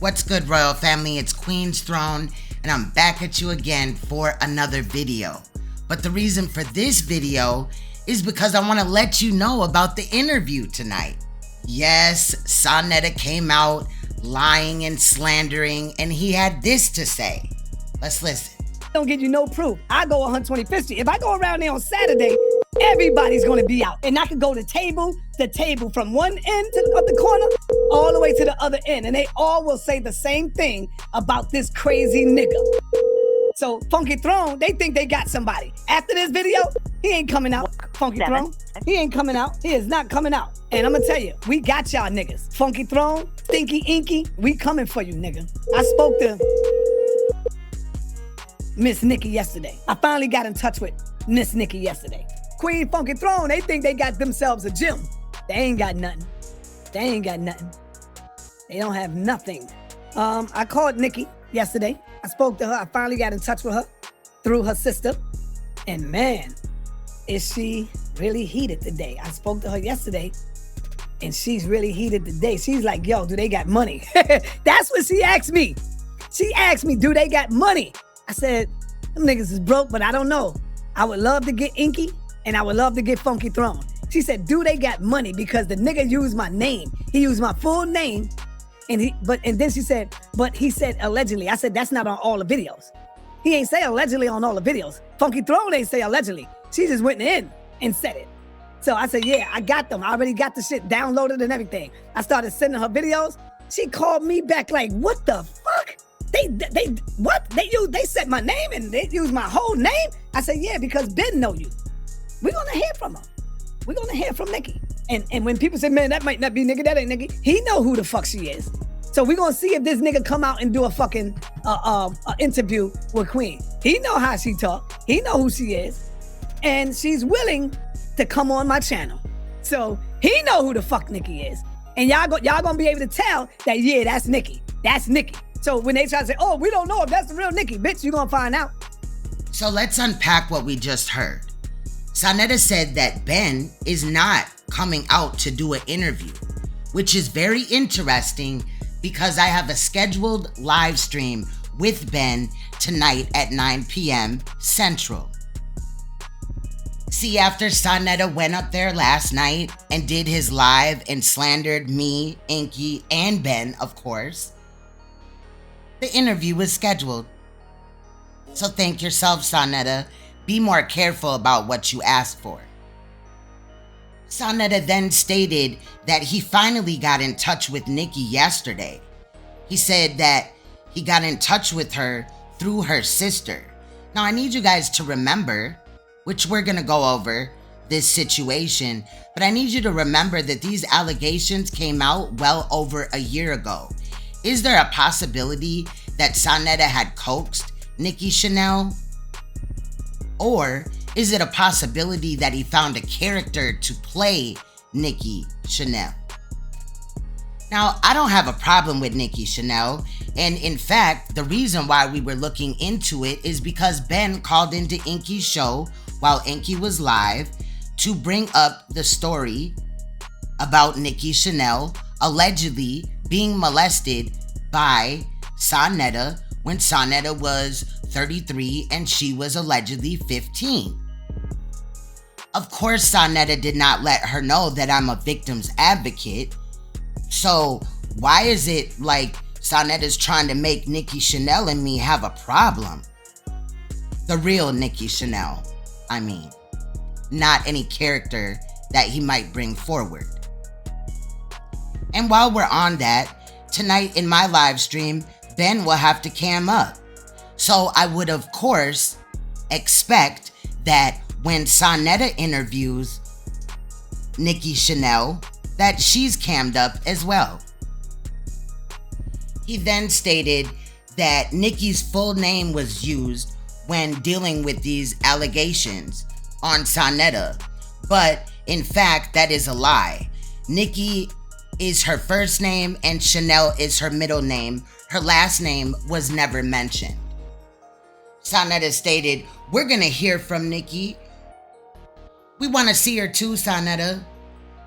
What's good, Royal Family? It's Queen's Throne, and I'm back at you again for another video. But the reason for this video is because I want to let you know about the interview tonight. Yes, Saneter came out lying and slandering, and he had this to say. Let's listen. Don't give you no proof. I go 125th. If I go around there on Saturday, everybody's gonna be out. And I could go to table from one end of the corner all the way to the other end. And they all will say the same thing about this crazy nigga. So Funky Throne, they think they got somebody. After this video, he ain't coming out. Funky Throne, he ain't coming out. He is not coming out. And I'm gonna tell you, we got y'all niggas. Funky Throne, Stinky Inky, we coming for you, nigga. I spoke to Miss Nikki yesterday. I finally got in touch with Miss Nikki yesterday. Queen Funky Throne, they think they got themselves a gym. They ain't got nothing. They ain't got nothing. They don't have nothing. I called Nikki yesterday. I spoke to her. I finally got in touch with her through her sister. And man, is she really heated today. I spoke to her yesterday and she's really heated today. She's like, yo, do they got money? That's what she asked me. She asked me, do they got money? I said, them niggas is broke, but I don't know. I would love to get Inky and I would love to get Funky Throne. She said, do they got money? Because the nigga used my name. He used my full name. And then she said, but he said allegedly. I said, that's not on all the videos. He ain't say allegedly on all the videos. Funky Throne ain't say allegedly. She just went in and said it. So I said, yeah, I got them. I already got the shit downloaded and everything. I started sending her videos. She called me back like, what the fuck? They said my name and they used my whole name? I said, yeah, because Ben know you. We're gonna hear from her. We're gonna hear from Nikki. And when people say, man, that might not be Nikki, that ain't Nikki, he know who the fuck she is. So we're gonna see if this nigga come out and do a fucking interview with Queen. He know how she talk. He know who she is. And she's willing to come on my channel. So he know who the fuck Nikki is. And y'all gonna be able to tell that, yeah, that's Nikki. That's Nikki. So when they try to say, oh, we don't know if that's the real Nikki, bitch, you gonna find out. So let's unpack what we just heard. Saneter said that Ben is not coming out to do an interview, which is very interesting because I have a scheduled live stream with Ben tonight at 9 p.m. Central. See, after Saneter went up there last night and did his live and slandered me, Inky, and Ben, of course, the interview was scheduled. So thank yourself, Saneter. Be more careful about what you ask for. Saneter then stated that he finally got in touch with Nikki yesterday. He said that he got in touch with her through her sister. Now, I need you guys to remember, which we're going to go over this situation, but I need you to remember that these allegations came out well over a year ago. Is there a possibility that Saneter had coaxed Nikki Chanel? Or is it a possibility that he found a character to play Nikki Chanel? Now, I don't have a problem with Nikki Chanel. And in fact, the reason why we were looking into it is because Ben called into Inky's show while Inky was live to bring up the story about Nikki Chanel allegedly being molested by Saneter when Saneter was 33 and she was allegedly 15. Of course, Saneter did not let her know that I'm a victim's advocate. So why is it like Saneter's trying to make Nikki Chanel and me have a problem? The real Nikki Chanel, I mean. Not any character that he might bring forward. And while we're on that, tonight in my live stream, Ben will have to cam up. So I would, of course, expect that when Saneter interviews Nikki Chanel, that she's cammed up as well. He then stated that Nikki's full name was used when dealing with these allegations on Saneter, but in fact, that is a lie. Nikki is her first name and Chanel is her middle name. Her last name was never mentioned. Saneter stated, we're gonna hear from Nikki. We wanna see her too, Saneter.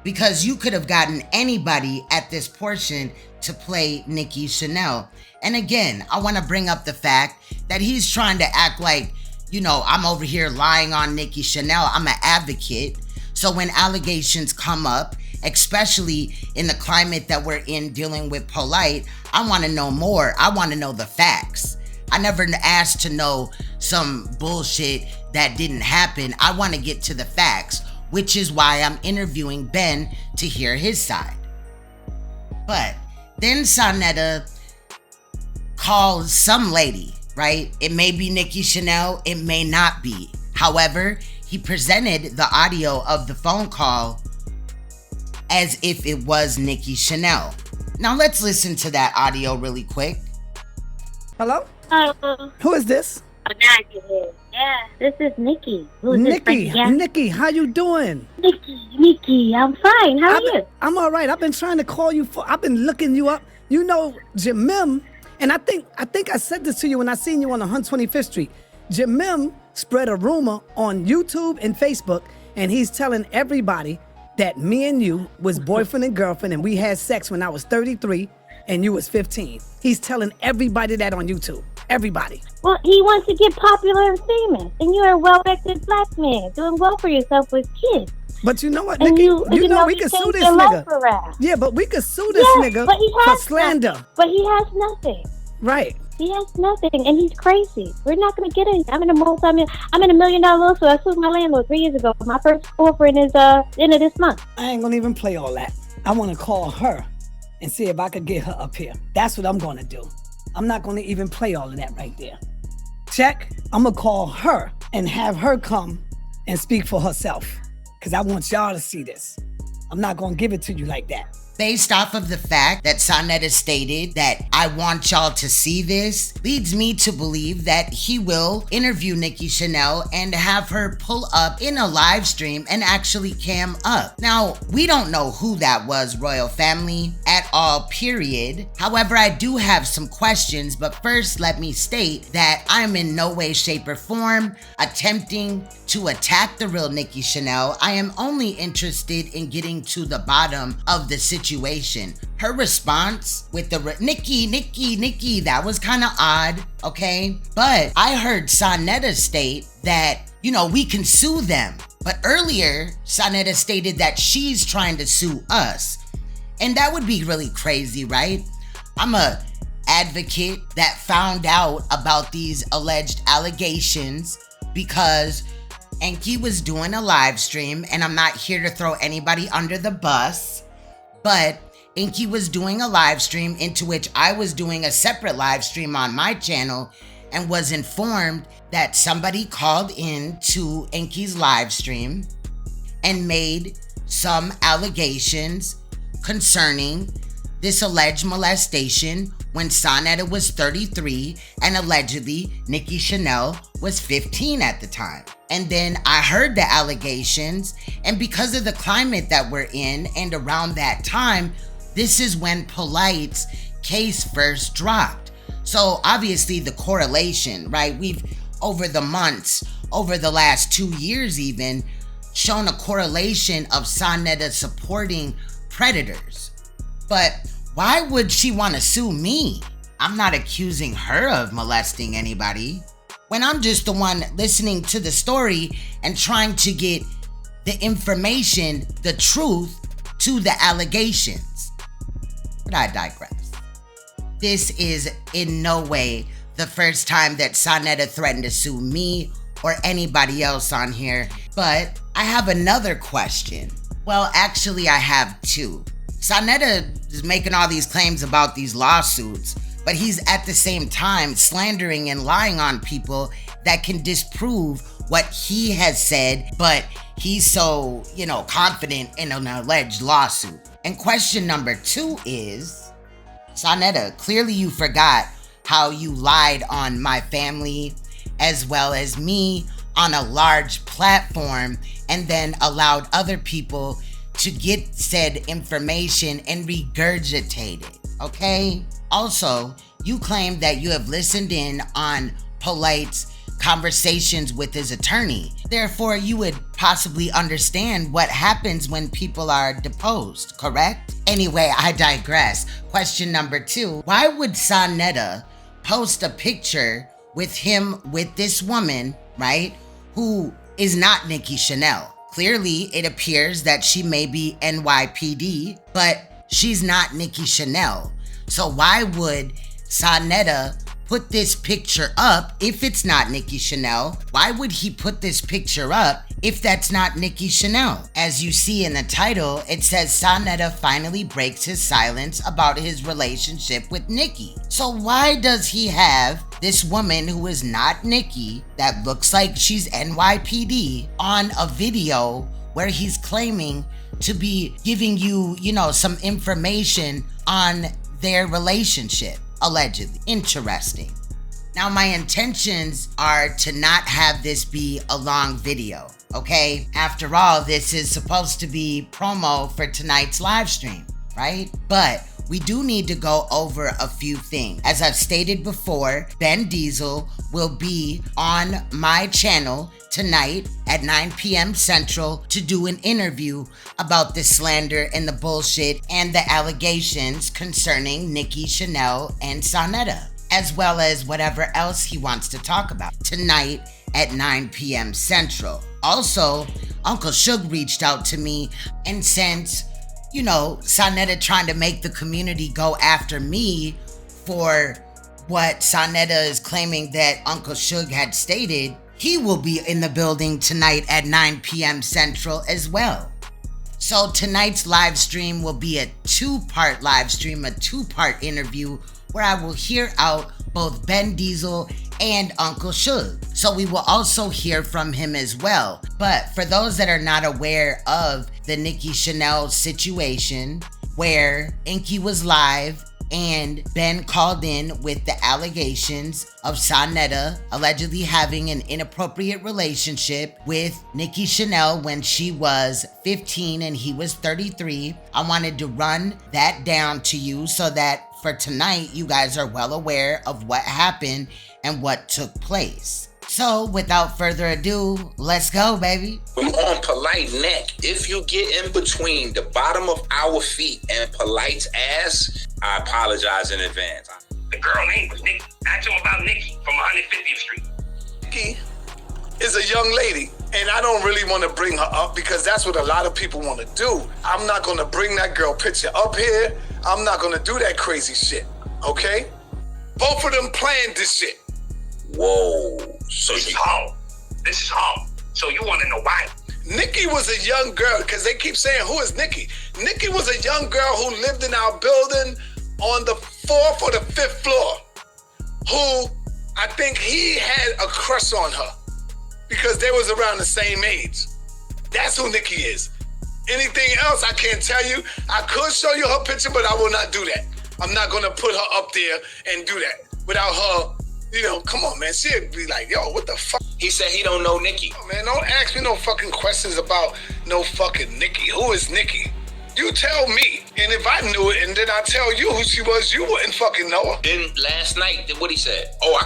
because you could have gotten anybody at this portion to play Nikki Chanel. And again, I want to bring up the fact that he's trying to act like, I'm over here lying on Nikki Chanel. I'm an advocate. So when allegations come up, especially in the climate that we're in dealing with Polite, I want to know more. I want to know the facts. I never asked to know some bullshit that didn't happen. I want to get to the facts, which is why I'm interviewing Ben to hear his side. But then Saneter calls some lady, right? It may be Nikki Chanel, it may not be. However, he presented the audio of the phone call as if it was Nikki Chanel. Now let's listen to that audio really quick. Hello? Hello. Who is this? Yeah, this is Nikki. Nikki, how you doing? Nikki, I'm fine. How are you? I'm all right. I've been trying to call you I've been looking you up. You know, Jamim, and I think I said this to you when I seen you on 125th Street. Jamim spread a rumor on YouTube and Facebook, and he's telling everybody that me and you was boyfriend and girlfriend, and we had sex when I was 33 and you was 15. He's telling everybody that on YouTube. Everybody. Well, he wants to get popular and famous, and you're a well-acted black man doing well for yourself with kids. But you know what, Nikki? You know we could sue this nigga. Yeah, but we could sue this nigga for slander. But he has nothing. Right. He has nothing, and he's crazy. We're not going to get anything. I'm in a $1 million lawsuit. I sued my landlord 3 years ago. My first girlfriend is end of this month. I ain't going to even play all that. I want to call her and see if I could get her up here. That's what I'm going to do. I'm not going to even play all of that right there. Check. I'm going to call her and have her come and speak for herself, because I want y'all to see this. I'm not going to give it to you like that. Based off of the fact that Saneter stated that I want y'all to see this, leads me to believe that he will interview Nikki Chanel and have her pull up in a live stream and actually cam up. Now, we don't know who that was, Royal Family, at all, period. However, I do have some questions, but first let me state that I am in no way, shape, or form attempting to attack the real Nikki Chanel. I am only interested in getting to the bottom of the situation. Her response with the Nikki, that was kind of odd, okay? But I heard Saneter state that, we can sue them. But earlier, Saneter stated that she's trying to sue us. And that would be really crazy, right? I'm a advocate that found out about these alleged allegations because Enki was doing a live stream, and I'm not here to throw anybody under the bus, but Enki was doing a live stream into which I was doing a separate live stream on my channel and was informed that somebody called in to Enki's live stream and made some allegations concerning this alleged molestation when Saneter was 33 and allegedly Nikki Chanel was 15 at the time. And then I heard the allegations, and because of the climate that we're in and around that time, this is when Polite's case first dropped. So obviously the correlation, right? We've, over the months, over the last 2 years even, shown a correlation of Saneter supporting predators. But why would she want to sue me? I'm not accusing her of molesting anybody, when I'm just the one listening to the story and trying to get the information, the truth, to the allegations. But I digress. This is in no way the first time that Saneter threatened to sue me or anybody else on here, but I have another question. Well, actually, I have two. Saneter is making all these claims about these lawsuits, but he's at the same time slandering and lying on people that can disprove what he has said, but he's so, confident in an alleged lawsuit. And question number 2 is, Saneter, clearly you forgot how you lied on my family as well as me on a large platform and then allowed other people to get said information and regurgitate it, okay? Also, you claim that you have listened in on Polite's conversations with his attorney. Therefore, you would possibly understand what happens when people are deposed, correct? Anyway, I digress. Question number 2. Why would Saneter post a picture with him with this woman, right, who is not Nikki Chanel? Clearly, it appears that she may be NYPD, but she's not Nikki Chanel. So why would Saneter put this picture up if it's not Nikki Chanel? Why would he put this picture up if that's not Nikki Chanel? As you see in the title, it says Saneter finally breaks his silence about his relationship with Nikki. So why does he have this woman who is not Nikki, that looks like she's NYPD, on a video where he's claiming to be giving you, some information on their relationship? Allegedly. Interesting. Now, my intentions are to not have this be a long video, okay? After all, this is supposed to be promo for tonight's live stream, right? But we do need to go over a few things. As I've stated before, Ben Diesel will be on my channel tonight at 9 p.m. Central to do an interview about the slander and the bullshit and the allegations concerning Nikki Chanel and Saneter, as well as whatever else he wants to talk about tonight at 9 p.m. Central. Also, Uncle Suge reached out to me, and since Saneter trying to make the community go after me for what Saneter is claiming that Uncle Suge had stated, he will be in the building tonight at 9 p.m. Central as well. So tonight's live stream will be a 2-part live stream, a 2-part interview where I will hear out both Ben Diesel and Uncle Suge. So we will also hear from him as well. But for those that are not aware of the Nikki Chanel situation, where Inky was live and Ben called in with the allegations of Saneter allegedly having an inappropriate relationship with Nikki Chanel when she was 15 and he was 33. I wanted to run that down to you so that for tonight, you guys are well aware of what happened and what took place. So, without further ado, let's go, baby. From on Polite neck, if you get in between the bottom of our feet and Polite's ass, I apologize in advance. The girl name was Nikki. Ask him about Nikki from 150th Street. Nikki is a young lady, and I don't really want to bring her up because that's what a lot of people want to do. I'm not going to bring that girl picture up here. I'm not going to do that crazy shit, okay? Both of them planned this shit. Whoa. So This is home. This is home. So you want to know why? Nikki was a young girl, because they keep saying, who is Nikki? Nikki was a young girl who lived in our building on the 4th or the 5th floor, who I think he had a crush on her because they was around the same age. That's who Nikki is. Anything else, I can't tell you. I could show you her picture, but I will not do that. I'm not going to put her up there and do that without her. Come on, man. She'd be like, yo, what the fuck? he said he don't know Nikki. Oh, man, don't ask me no fucking questions about no fucking Nikki. Who is Nikki? You tell me. And if I knew it and then I tell you who she was, you wouldn't fucking know her. Then last night, what he said? Oh,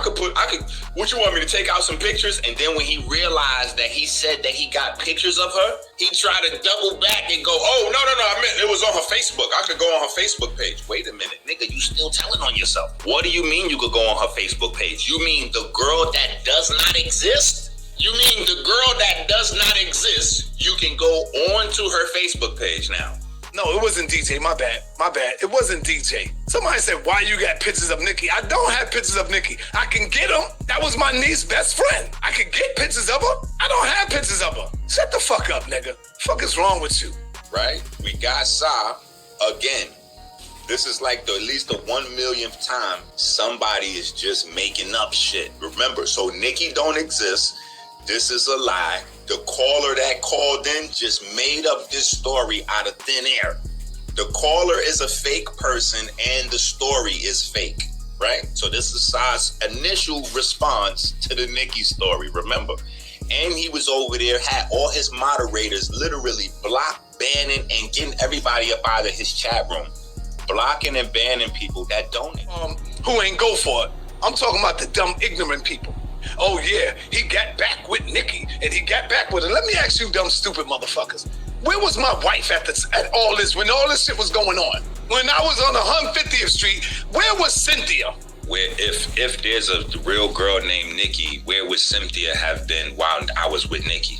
what you want me to take out some pictures? And then when he realized that he said that he got pictures of her, he tried to double back and go, oh, no, I meant it was on her Facebook. I could go on her Facebook page. Wait a minute, nigga, you still telling on yourself. What do you mean you could go on her Facebook page? You mean the girl that does not exist? You mean the girl that does not exist, you can go on to her Facebook page now? No, it wasn't DJ. My bad. It wasn't DJ. Somebody said, why you got pictures of Nikki? I don't have pictures of Nikki. I can get them. That was my niece's best friend. I could get pictures of her. I don't have pictures of her. Shut the fuck up, nigga. Fuck is wrong with you? Right? We got Sa again. This is like at least the 1 millionth time somebody is just making up shit. Remember, so Nikki don't exist. This is a lie. The caller that called in just made up this story out of thin air. The caller is a fake person and the story is fake, right? So this is Sa's initial response to the Nikki story, remember? And he was over there, had all his moderators literally banning and getting everybody up out of his chat room. Blocking and banning people that donate. Who ain't go for it. I'm talking about the dumb, ignorant people. oh yeah, he got back with Nikki, and he got back with her. Let me ask you, dumb, stupid motherfuckers. Where was my wife at all this, when all this shit was going on? When I was on 150th Street, where was Cynthia? Where if there's a real girl named Nikki, where would Cynthia have been while I was with Nikki?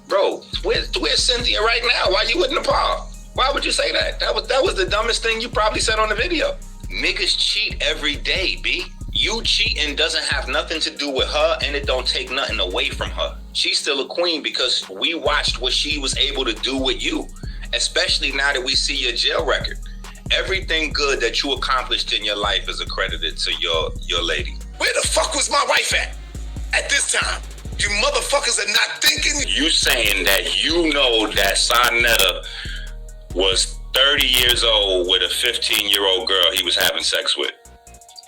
Bro, where's Cynthia right now? Why you with Nepal? Why would you say that? That was the dumbest thing you probably said on the video. Niggas cheat every day, B. You cheating doesn't have nothing to do with her, and it don't take nothing away from her. She's still a queen because we watched what she was able to do with you, especially now that we see your jail record. Everything good that you accomplished in your life is accredited to your lady. Where the fuck was my wife at this time? You motherfuckers are not thinking. You saying that you know that Saneter was 30 years old with a 15-year-old girl he was having sex with?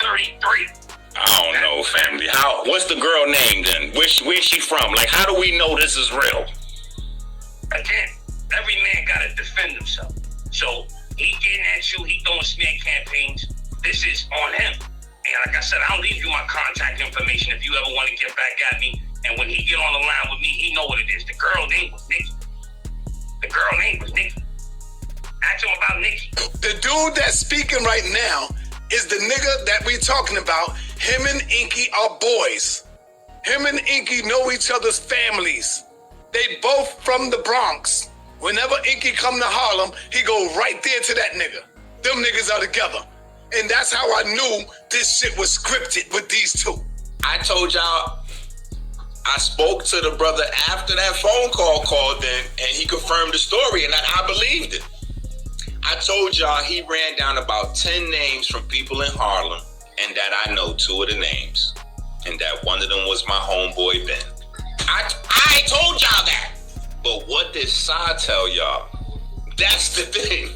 33. I don't know, family. What's the girl name then? Where's she from? Like, how do we know this is real? Again, every man gotta defend himself. So he getting at you, he throwing smear campaigns. This is on him. And like I said, I'll leave you my contact information if you ever want to get back at me. And when he get on the line with me, he know what it is. The girl name was Nikki. Ask him about Nikki. The dude that's speaking right now is the nigga that we talking about. Him and Inky are boys. Him and Inky know each other's families. They both from the Bronx. Whenever Inky come to Harlem, he go right there to that nigga. Them niggas are together. And that's how I knew this shit was scripted with these two. I told y'all, I spoke to the brother after that phone call called in, and he confirmed the story, and I believed it. I told y'all he ran down about 10 names from people in Harlem, and that I know 2 of the names, and that one of them was my homeboy Ben. I told y'all that. But what did Sa tell y'all? That's the thing.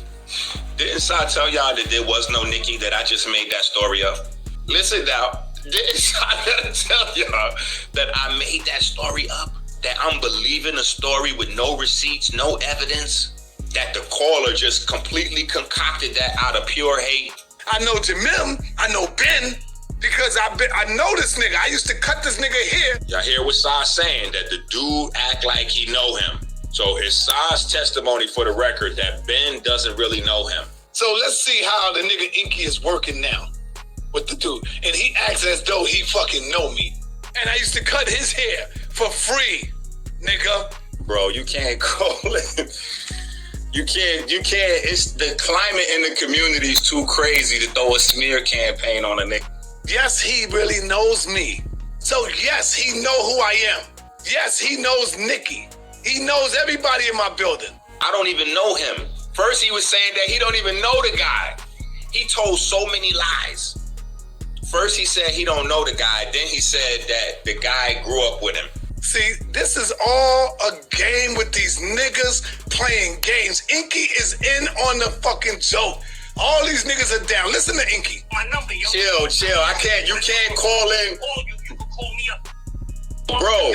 Didn't Sa tell y'all that there was no Nikki, that I just made that story up? Listen now. Didn't Sa tell y'all that I made that story up? That I'm believing a story with no receipts, no evidence? That the caller just completely concocted that out of pure hate? I know Jamil, I know Ben, because I know this nigga. I used to cut this nigga here. Y'all hear what Sa's saying, that the dude act like he know him. So it's Sa's testimony for the record that Ben doesn't really know him. So let's see how the nigga Inky is working now with the dude. And he acts as though he fucking know me. And I used to cut his hair for free, nigga. Bro, you can't call it. You can't. It's the climate in the community is too crazy to throw a smear campaign on a nigga. Yes, he really knows me. So yes, he know who I am. Yes, he knows Nikki. He knows everybody in my building. I don't even know him. First he was saying that he don't even know the guy. He told so many lies. First he said he don't know the guy. Then he said that the guy grew up with him. See, this is all a game with these niggas playing games. Inky is in on the fucking joke. All these niggas are down. Listen to Inky. My number, yo. Chill. You can't call in. You can call me up. Bro,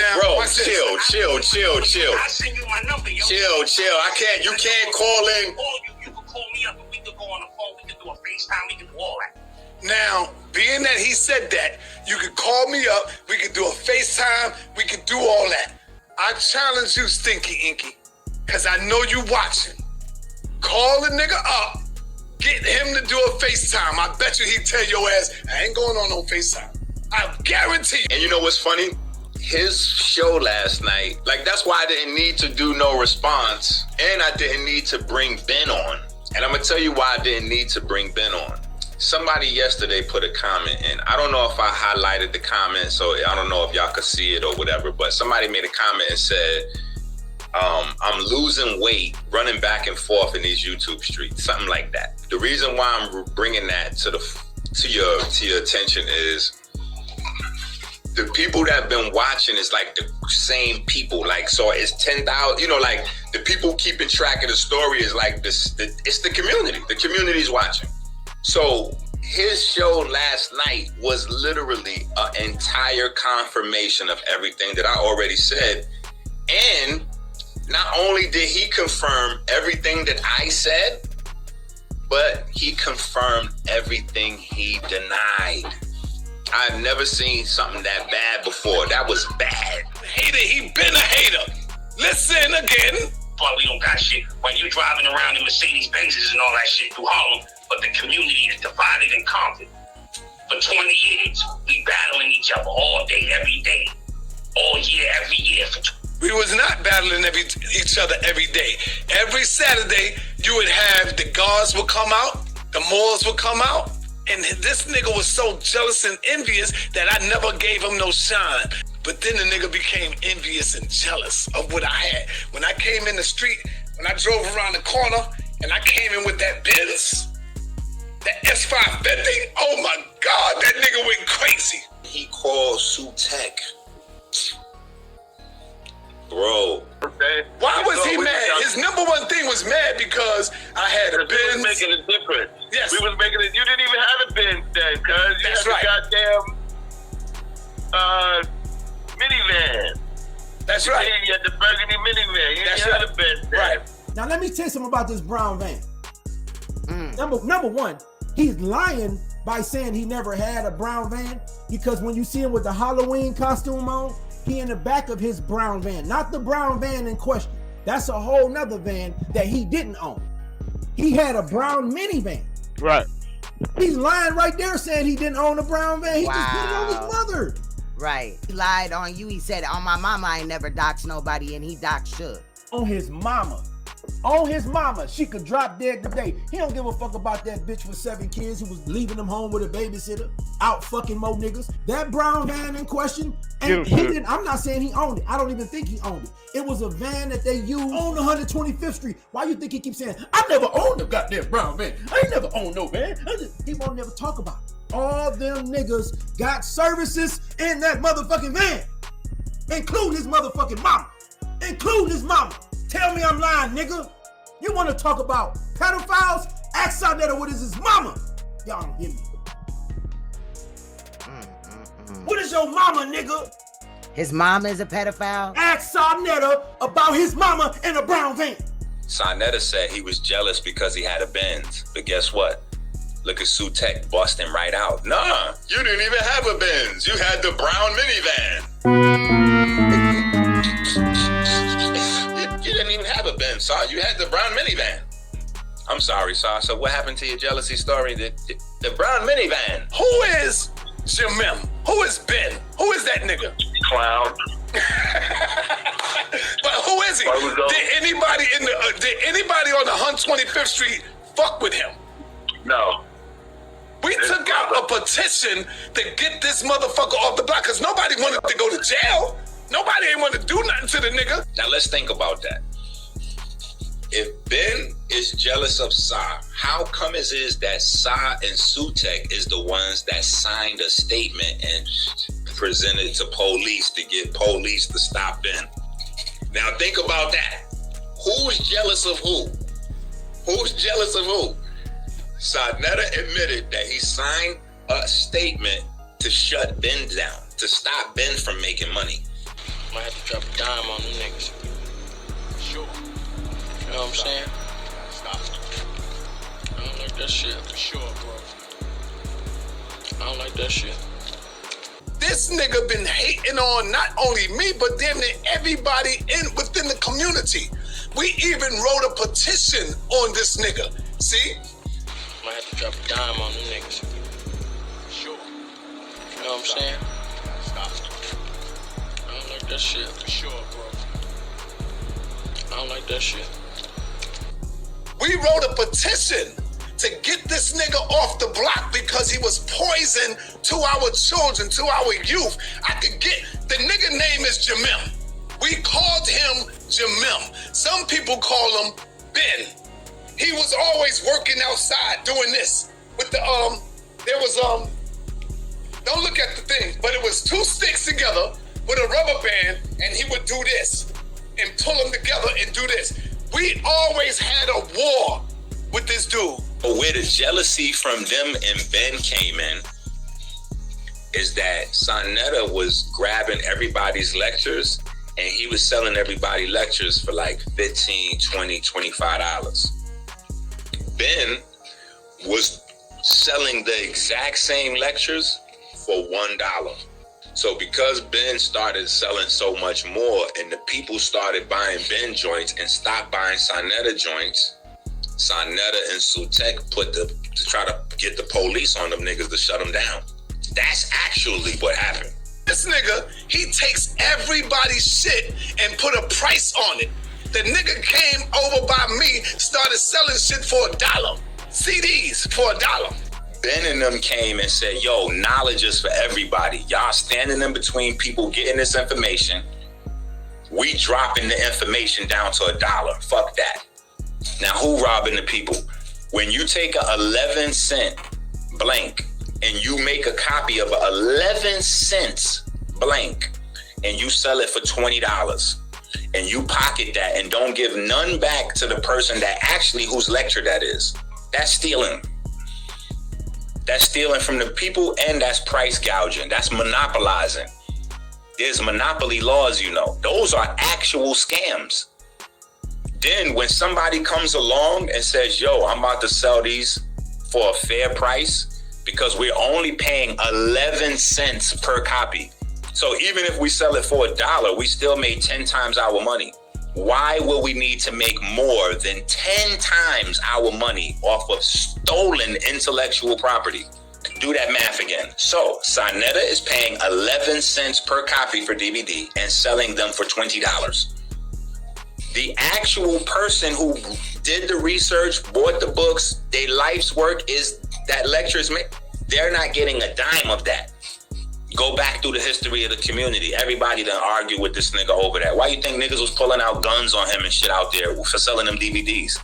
chill. I send you my number, yo. Chill. You can't call in. You can call me up and we can go on the phone. We can do a FaceTime. We can do all that. Now, being that he said that, you could call me up, we could do a FaceTime, we could do all that. I challenge you, Stinky Inky, because I know you watching. Call the nigga up, get him to do a FaceTime. I bet you he'd tell your ass, I ain't going on no FaceTime. I guarantee you. And you know what's funny? His show last night, like that's why I didn't need to do no response, and I didn't need to bring Ben on. And I'm going to tell you why I didn't need to bring Ben on. Somebody yesterday put a comment in. I don't know if I highlighted the comment, so I don't know if y'all could see it or whatever, but somebody made a comment and said, I'm losing weight running back and forth in these YouTube streets, something like that. The reason why I'm bringing that to your attention is the people that have been watching is like the same people. Like, so it's 10,000, like the people keeping track of the story is like this, it's the community. The community's watching. So his show last night was literally an entire confirmation of everything that I already said. And not only did he confirm everything that I said, but he confirmed everything he denied. I've never seen something that bad before. That was bad. Hater, he been a hater. Listen again. But we don't got shit when you driving around in Mercedes Benzes and all that shit through Harlem, but the community is divided and conquered. For 20 years, we battling each other all day, every day, all year, every year. We was not battling each other every day. Every Saturday, you would have the guards would come out, the Moors would come out, and this nigga was so jealous and envious that I never gave him no shine. But then the nigga became envious and jealous of what I had. When I came in the street, when I drove around the corner, and I came in with that Benz, that S550, oh my God, that nigga went crazy. He called Sutek. Bro. Okay. Why was he mad? His number one thing was mad because I had a Benz. We was making a difference. Yes. We was making it. You didn't even have a Benz then, cuz. That's you right. had the goddamn minivan. That's right. You had the burgundy minivan. You That's didn't right. have a Benz then. Right. Now let me tell you something about this brown van. Number one, he's lying by saying he never had a brown van, because when you see him with the Halloween costume on, he in the back of his brown van, not the brown van in question. That's a whole nother van that he didn't own. He had a brown minivan. Right. He's lying right there saying he didn't own a brown van. He just put it on his mother. Right. He lied on you. He said, on my mama, I ain't never doxed nobody, and he doxed Suge. On his mama. On his mama. She could drop dead today. He don't give a fuck about that bitch with 7 kids who was leaving them home with a babysitter, out fucking more niggas. That brown van in question, and he didn't, I'm not saying he owned it. I don't even think he owned it. It was a van that they used on 125th Street. Why you think he keeps saying, I never owned a goddamn brown van? I ain't never owned no van. He won't never talk about it. All them niggas got services in that motherfucking van, including his motherfucking mama. Including his mama. Tell me I'm lying, nigga. You want to talk about pedophiles? Ask Saneter what is his mama. Y'all don't hear me. What is your mama, nigga? His mama is a pedophile? Ask Saneter about his mama in a brown van. Saneter said he was jealous because he had a Benz. But guess what? Look at Sutek busting right out. Nah, you didn't even have a Benz. You had the brown minivan. You didn't even have a Benz, Saw. You had the brown minivan. I'm sorry, Saw. So what happened to your jealousy story? The brown minivan. Who is Jamim? Who is Ben? Who is that nigga? Clown. But who is he? Did anybody on the 125th Street fuck with him? No. We took out a petition to get this motherfucker off the block because nobody wanted to go to jail. Nobody ain't want to do nothing to the nigga. Now let's think about that. If Ben is jealous of Sa, how come it is that Sa and Sutek is the ones that signed a statement and presented to police to get police to stop Ben? Now think about that. Who's jealous of who? Who's jealous of who? Saneter admitted that he signed a statement to shut Ben down, to stop Ben from making money. Might have to drop a dime on them niggas. Sure. You know what I'm saying? Stop. I don't like that shit. For sure, bro. I don't like that shit. This nigga been hating on not only me, but damn near everybody within the community. We even wrote a petition on this nigga. See? Might have to drop a dime on them niggas. Sure. You know what I'm saying? Stop. I don't like that shit. For sure, bro. I don't like that shit. We wrote a petition to get this nigga off the block because he was poison to our children, to our youth. The nigga name is Jamim. We called him Jamim. Some people call him Ben. He was always working outside doing this with the, don't look at the thing, but it was 2 sticks together with a rubber band, and he would do this and pull them together and do this. We always had a war with this dude. But where the jealousy from them and Ben came in is that Saneter was grabbing everybody's lectures and he was selling everybody lectures for like $15, $20, $25. Ben was selling the exact same lectures for $1. So because Ben started selling so much more and the people started buying Ben joints and stopped buying Saneter joints, Saneter and Sutek to try to get the police on them niggas to shut them down. That's actually what happened. This nigga, he takes everybody's shit and put a price on it. The nigga came over by me, started selling shit for $1. CDs for $1. Ben and them came and said, yo, knowledge is for everybody. Y'all standing in between people getting this information. We dropping the information down to $1. Fuck that. Now, who robbing the people? When you take a 11 cent blank and you make a copy of a 11 cents blank and you sell it for $20 and you pocket that and don't give none back to the person that actually whose lecture that is, that's stealing. That's stealing from the people, and that's price gouging. That's monopolizing. There's monopoly laws, you know. Those are actual scams. Then when somebody comes along and says, yo, I'm about to sell these for a fair price because we're only paying 11 cents per copy. So even if we sell it for $1, we still made 10 times our money. Why will we need to make more than 10 times our money off of stolen intellectual property? Do that math again. So Saneter is paying 11 cents per copy for DVD and selling them for $20. The actual person who did the research, bought the books, their life's work is that lectures made. They're not getting a dime of that. Go back through the history of the community. Everybody done argue with this nigga over that. Why you think niggas was pulling out guns on him and shit out there for selling them DVDs?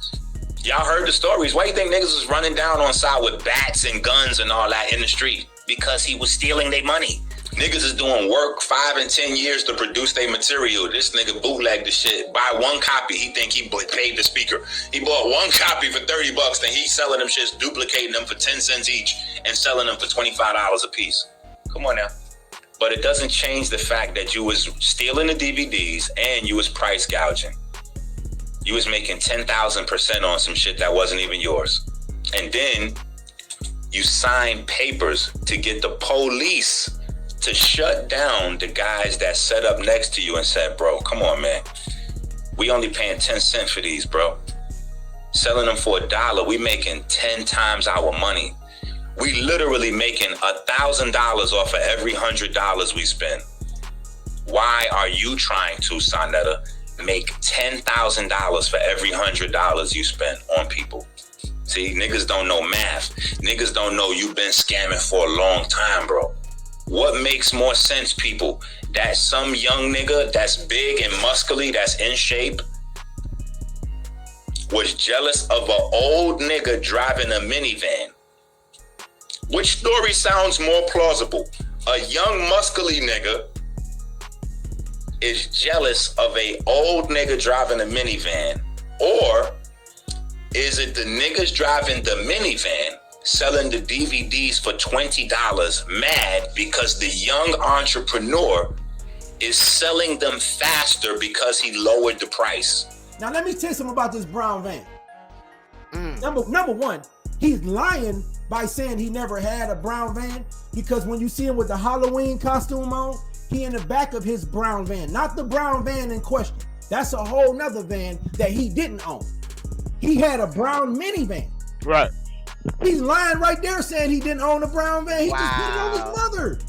Y'all heard the stories. Why you think niggas was running down on side with bats and guns and all that in the street? Because he was stealing their money. Niggas is doing work 5 and 10 years to produce their material. This nigga bootlegged the shit. Buy one copy, he think he paid the speaker. He bought one copy for $30, then he's selling them shits, duplicating them for 10 cents each and selling them for $25 a piece. Come on now. But it doesn't change the fact that you was stealing the DVDs and you was price gouging. You was making 10,000% on some shit that wasn't even yours. And then you signed papers to get the police to shut down the guys that set up next to you and said, bro, come on, man. We only paying 10 cents for these, bro. Selling them for $1, we making 10 times our money. We literally making $1,000 off of every $100 we spend. Why are you trying to, Saneter, make $10,000 for every $100 you spend on people? See, niggas don't know math. Niggas don't know you've been scamming for a long time, bro. What makes more sense, people? That some young nigga that's big and muscly, that's in shape, was jealous of an old nigga driving a minivan. Which story sounds more plausible? A young muscly nigga is jealous of a old nigga driving a minivan, or is it the niggas driving the minivan selling the DVDs for $20 mad because the young entrepreneur is selling them faster because he lowered the price? Now let me tell you something about this brown van. Number one, he's lying by saying he never had a brown van, because when you see him with the Halloween costume on, he in the back of his brown van, not the brown van in question. That's a whole nother van that he didn't own. He had a brown minivan. Right. He's lying right there saying he didn't own a brown van. He just put it on his mother.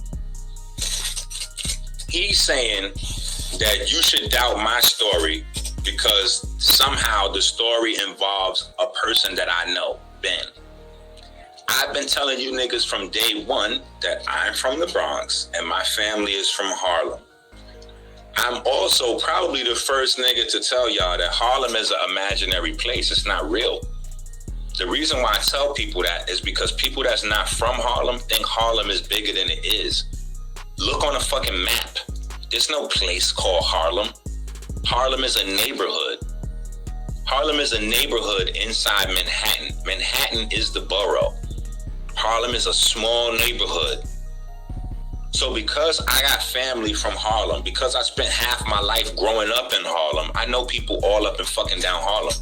He's saying that you should doubt my story because somehow the story involves a person that I know, Ben. I've been telling you niggas from day one that I'm from the Bronx and my family is from Harlem. I'm also probably the first nigga to tell y'all that Harlem is an imaginary place. It's not real. The reason why I tell people that is because people that's not from Harlem think Harlem is bigger than it is. Look on a fucking map. There's no place called Harlem. Harlem is a neighborhood. Harlem is a neighborhood inside Manhattan. Manhattan is the borough. Harlem is a small neighborhood. So because I got family from Harlem, because I spent half my life growing up in Harlem, I know people all up and fucking down Harlem.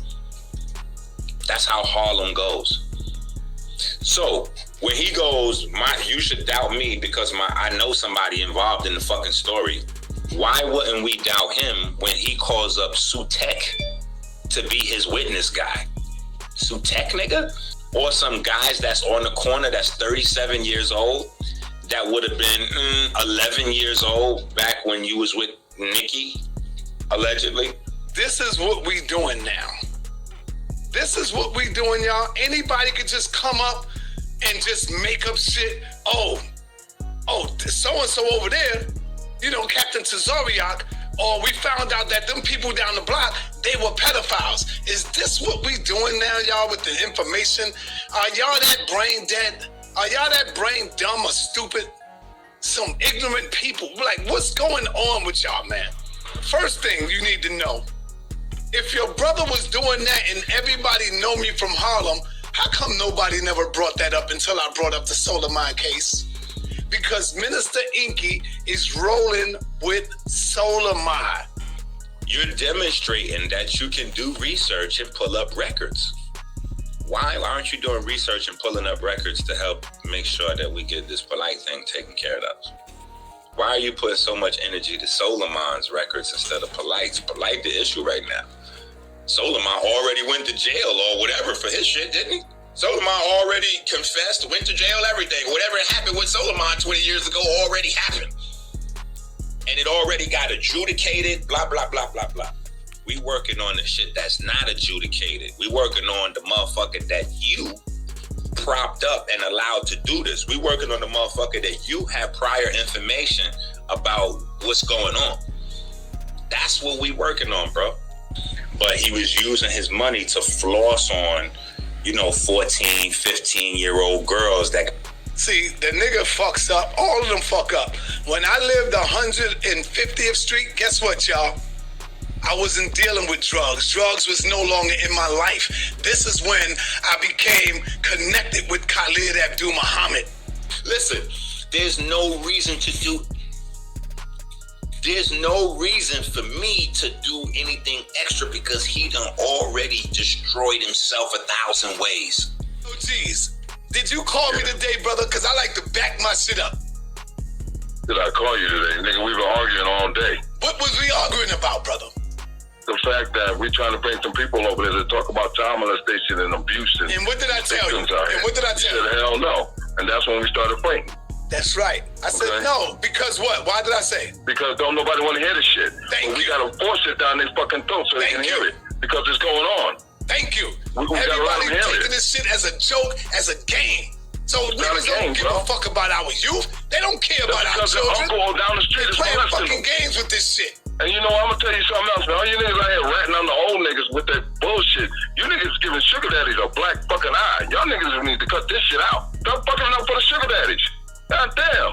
That's how Harlem goes. So when he goes, you should doubt me because I know somebody involved in the fucking story. Why wouldn't we doubt him when he calls up Sutek to be his witness guy? Sutek, nigga? Or some guys that's on the corner that's 37 years old that would have been 11 years old back when you was with Nikki, allegedly. This is what we doing now. This is what we doing, y'all. Anybody could just come up and just make up shit. Oh, so-and-so over there, you know, Captain Tazariak, or we found out that them people down the block, they were pedophiles. Is this what we doing now, y'all, with the information? Are y'all that brain dead? Are y'all that brain dumb or stupid? Some ignorant people. Like, what's going on with y'all, man? First thing you need to know, if your brother was doing that and everybody know me from Harlem, how come nobody never brought that up until I brought up the Solar Mind case? Because Minister Inky is rolling with Solar Mind. You're demonstrating that you can do research and pull up records. Why aren't you doing research and pulling up records to help make sure that we get this polite thing taken care of? Why are you putting so much energy to Solar Mind's records instead of Polite's? Polite the issue right now. Solar Mind already went to jail or whatever for his shit, didn't he? Solar Mind already confessed, went to jail, everything. Whatever happened with Solar Mind 20 years ago already happened. And it already got adjudicated, blah, blah, blah, blah, blah. We working on the shit that's not adjudicated. We working on the motherfucker that you propped up and allowed to do this. We working on the motherfucker that you have prior information about what's going on. That's what we working on, bro. But he was using his money to floss on, 14, 15-year-old girls that... See, the nigga fucks up. All of them fuck up. When I lived 150th Street, guess what, y'all? I wasn't dealing with drugs. Drugs was no longer in my life. This is when I became connected with Khalid Abdul Muhammad. Listen, there's no reason for me to do anything extra because he done already destroyed himself 1,000 ways. Oh, geez. Did you call me today, brother? Because I like to back my shit up. Did I call you today? Nigga, we've been arguing all day. What was we arguing about, brother? The fact that we're trying to bring some people over there to talk about child molestation and abuse. And what did I tell you? You said, hell no. And that's when we started fighting. That's right. I said no. Because what? Why did I say? Because don't nobody want to hear this shit. We got to force it down their fucking throat so they can hear it. Because it's going on. Thank you. Everybody taking this shit as a joke, as a game. So niggas don't give a fuck about our youth. They don't care about our children. Uncle down the street is playing fucking games with this shit. And I'm gonna tell you something else, man. All you niggas out here ratting on the old niggas with that bullshit. You niggas giving sugar daddies a black fucking eye. Y'all niggas need to cut this shit out. Stop fucking up for the sugar daddies. God damn.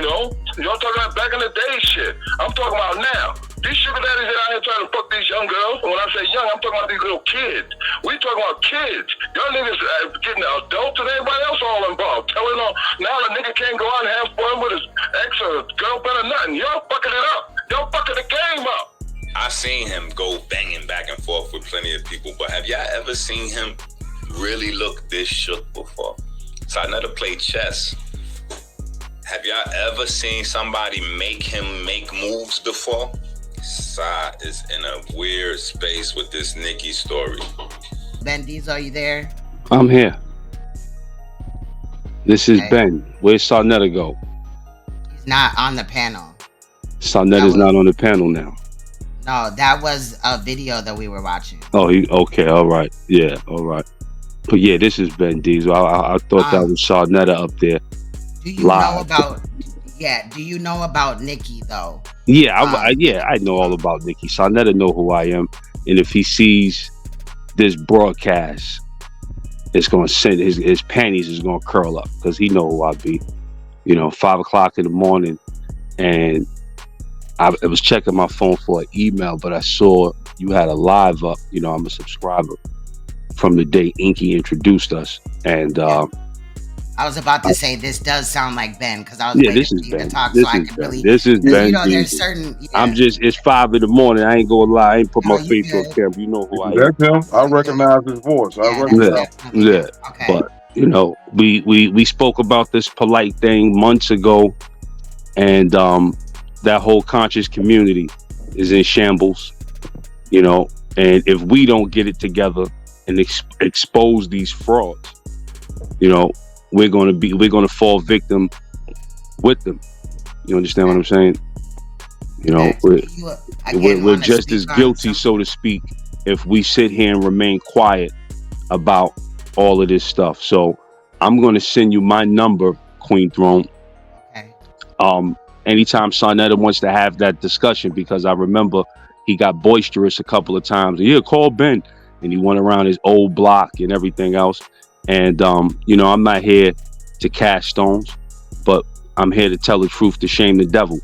Y'all talking about back in the day shit. I'm talking about now. These sugar daddies that out here trying to fuck these young girls. And when I say young, I'm talking about these little kids. We talking about kids. Y'all niggas getting the adults and everybody else all involved. Telling them now the nigga can't go out and have fun with his ex or girlfriend or nothing. Y'all fucking it up. Y'all fucking the game up. I've seen him go banging back and forth with plenty of people, but have y'all ever seen him really look this shook before? Saneter played chess. Have y'all ever seen somebody make him make moves before? Sa is in a weird space with this Nikki story. Bendies, are you there? I'm here. This is Ben. Where's Saneter go? He's not on the panel. Saneter's not on the panel now. No, that was a video that we were watching. Oh, okay, all right. Yeah, all right. But yeah, this is Ben Diesel. I thought that was Saneter up there. Do you know about? Yeah. Do you know about Nikki though? Yeah, I know all about Nikki. Saneter know who I am, and if he sees this broadcast, it's gonna send his panties is gonna curl up because he know who I be. 5 o'clock in the morning, and I was checking my phone for an email, but I saw you had a live up. I'm a subscriber from the day Inky introduced us, and I was about to say this does sound like Ben because I was waiting for you to talk so I could really. This is Ben. There's certain. I'm just. It's 5 in the morning. I ain't gonna lie. I ain't put my face on camera. You know who I am. That's him. I recognize his voice. Yeah. Okay. But You know, we spoke about this polite thing months ago, and that whole conscious community is in shambles. You know, and if we don't get it together and expose these frauds, you know, we're gonna fall victim with them. You understand what I'm saying? You know, we're just as guilty, so to speak, if we sit here and remain quiet about all of this stuff. So I'm going to send you my number, Queen Throne. Okay. Anytime Saneter wants to have that discussion, because I remember he got boisterous a couple of times. Yeah, call Ben. And he went around his old block and everything else. And, you know, I'm not here to cast stones, but I'm here to tell the truth to shame the devil.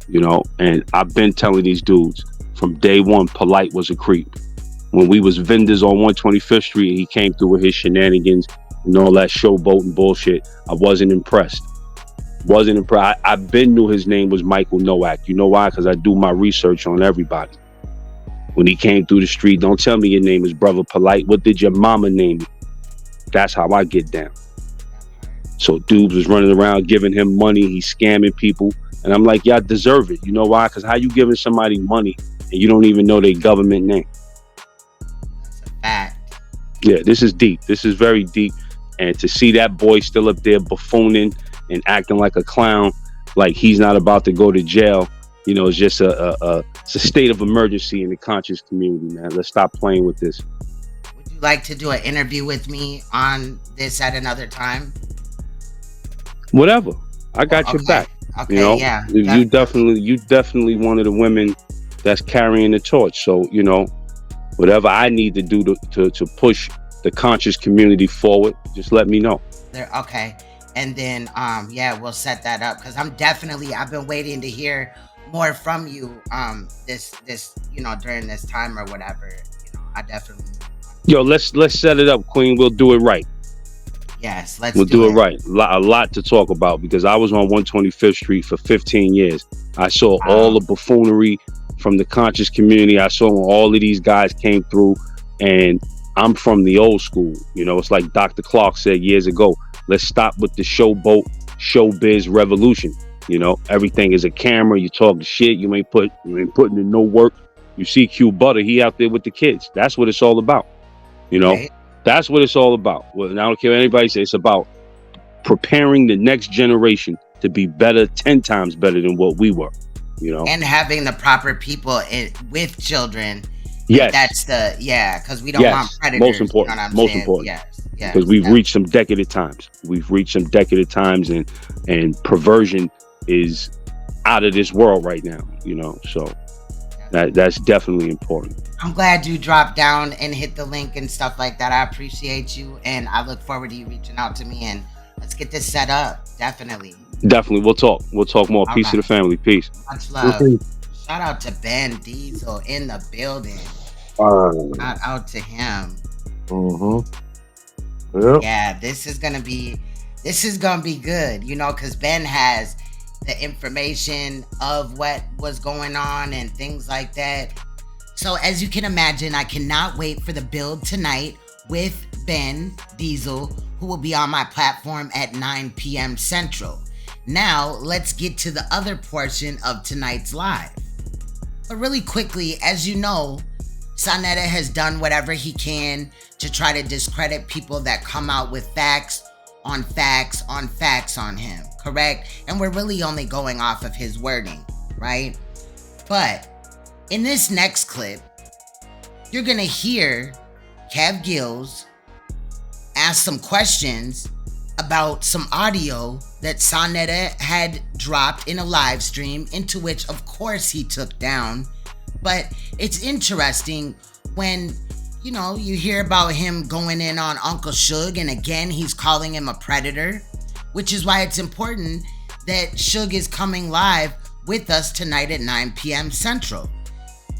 You know, and I've been telling these dudes from day one, Polite was a creep. When we was vendors on 125th Street and he came through with his shenanigans and all that showboating bullshit, I wasn't impressed. I been knew his name was Michael Nowak. You know why? Because I do my research on everybody. When he came through the street, don't tell me your name is Brother Polite. What did your mama name you? That's how I get down. So dudes was running around giving him money. He's scamming people. And I'm like, y'all deserve it. You know why? Because how you giving somebody money and you don't even know their government name? That's a fact. Yeah, this is deep. This is very deep. And to see that boy still up there buffooning and acting like a clown, like he's not about to go to jail, you know, it's just it's a state of emergency in the conscious community, man. Let's stop playing with this. Would you like to do an interview with me on this at another time? Whatever. I got your back. Okay, you know, yeah. You definitely one of the women that's carrying the torch. So, you know, whatever I need to do to push the conscious community forward, just let me know. Okay. And then, yeah, we'll set that up because I've been waiting to hear more from you, this, you know, during this time or whatever. You know, I definitely. Yo, let's set it up, Queen. We'll do it right. Yes, we'll do it right. A lot to talk about because I was on 125th Street for 15 years. I saw all the buffoonery from the conscious community. I saw when all of these guys came through, and I'm from the old school. You know, it's like Dr. Clark said years ago. Let's stop with the showbiz revolution. You know, everything is a camera. You talk shit. You ain't putting in no work. You see Q Butter, he out there with the kids. That's what it's all about. You know. Right. That's what it's all about. Well, I don't care what anybody says. It's about preparing the next generation to be better, 10 times better than what we were, you know? And having the proper people with children. Yes. That's because we don't want predators. Most important. You know most important. Yes. Because we've reached some decadent times. And perversion is out of this world right now, you know? So that's definitely important. I'm glad you dropped down and hit the link and stuff like that. I appreciate you, and I look forward to you reaching out to me, and let's get this set up. Definitely. We'll talk more. Peace to the family. Peace. Much love. Shout out to Ben Diesel in the building. Shout out to him. Yep. Yeah, this is gonna be good, you know, because Ben has the information of what was going on and things like that. So as you can imagine, I cannot wait for the build tonight with Ben Diesel, who will be on my platform at 9 p.m. Central. Now, let's get to the other portion of tonight's live. But really quickly, as you know, Saneter has done whatever he can to try to discredit people that come out with facts on facts on facts on him, correct? And we're really only going off of his wording, right? But in this next clip, you're gonna hear Kev Gills ask some questions about some audio that Saneter had dropped in a live stream, into which of course he took down. But it's interesting when, you know, you hear about him going in on Uncle Suge, and again, he's calling him a predator, which is why it's important that Suge is coming live with us tonight at 9 p.m. Central.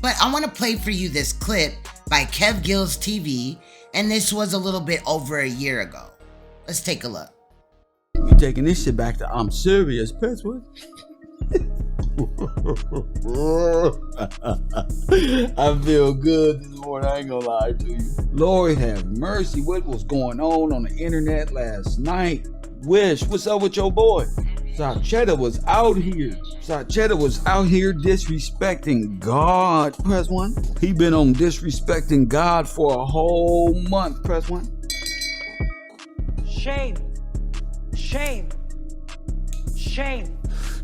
But I want to play for you this clip by Kev Gills TV, and this was a little bit over a year ago. Let's take a look. You taking this shit back to I'm serious, Pittsburgh? I feel good this morning. I ain't gonna lie to you. Lord have mercy. What was going on the internet last night? Wish, what's up with your boy? Saneter was out here. Saneter was out here disrespecting God. Press 1. He been on disrespecting God for a whole month. Press 1. Shame. Shame. Shame.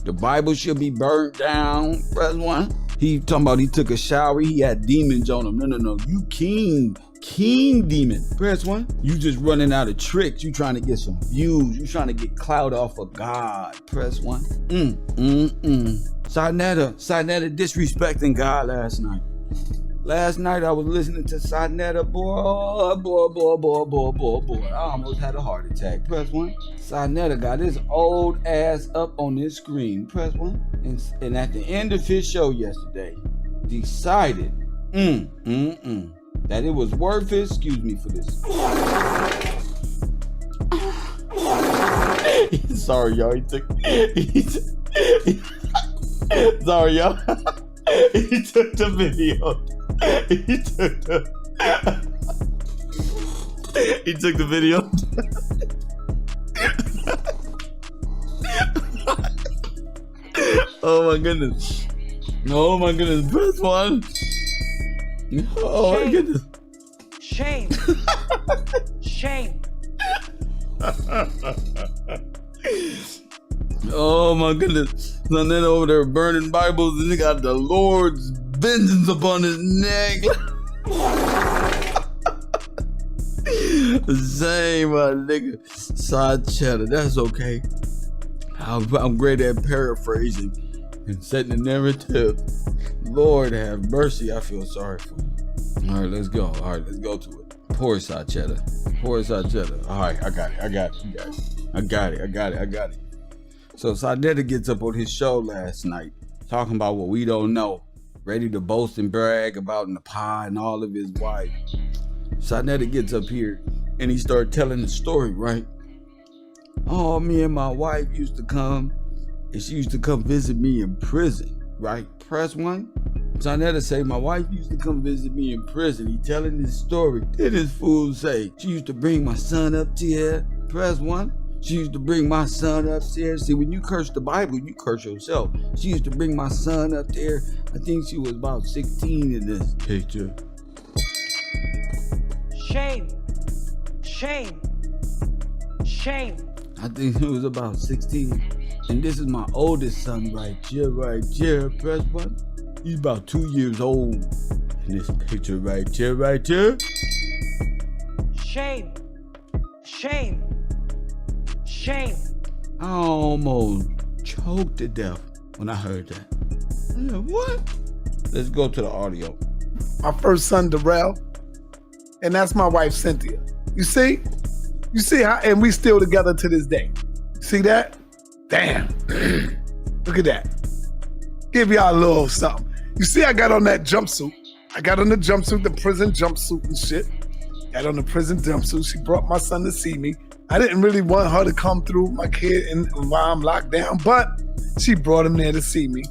The Bible should be burned down. Press 1. He talking about he took a shower. He had demons on him. No. You king demon. Press 1. You just running out of tricks. You trying to get some views. You trying to get clout off of God. Press 1. Saneter disrespecting God last night. Last night I was listening to Saneter, boy. I almost had a heart attack. Press 1. Saneter got his old ass up on this screen. Press 1. And at the end of his show yesterday, decided, that it was worth it. Excuse me for this. Sorry, y'all. Sorry, y'all. He took the video. He took the video. Oh my goodness. Press 1. Oh my goodness. Shame. Shame. Oh my goodness. Saneter over there burning Bibles and he got the Lord's vengeance upon his neck. Same, my nigga. Saneter, that's okay. I'm great at paraphrasing and setting the narrative. Lord have mercy, I feel sorry for you. All right, let's go to it. Poor Saneter. All right, I got it. So Saneter gets up on his show last night, talking about what we don't know, ready to boast and brag about Nepal and all of his wife. Saneter gets up here and he started telling the story, right? Oh, me and my wife used to come, and she used to come visit me in prison, right? Press 1. Saneter say, my wife used to come visit me in prison. He telling this story. Then his fool say, she used to bring my son up here. Press 1. She used to bring my son upstairs. See, when you curse the Bible, you curse yourself. She used to bring my son up there. I think she was about 16 in this picture. Shame. Shame. Shame. I think it was about 16. And this is my oldest son right here. Press 1. He's about 2 years old. In this picture right here. Shame. Shame. Shame. I almost choked to death when I heard that. I said, what? Let's go to the audio. My first son, Darrell, and that's my wife, Cynthia. You see how, and we still together to this day. See that? Damn. Look at that. Give y'all a little something. You see, I got on that jumpsuit. I got on the jumpsuit, the prison jumpsuit and shit. Got on the prison jumpsuit. She brought my son to see me. I didn't really want her to come through, my kid, and while I'm locked down, but she brought him there to see me.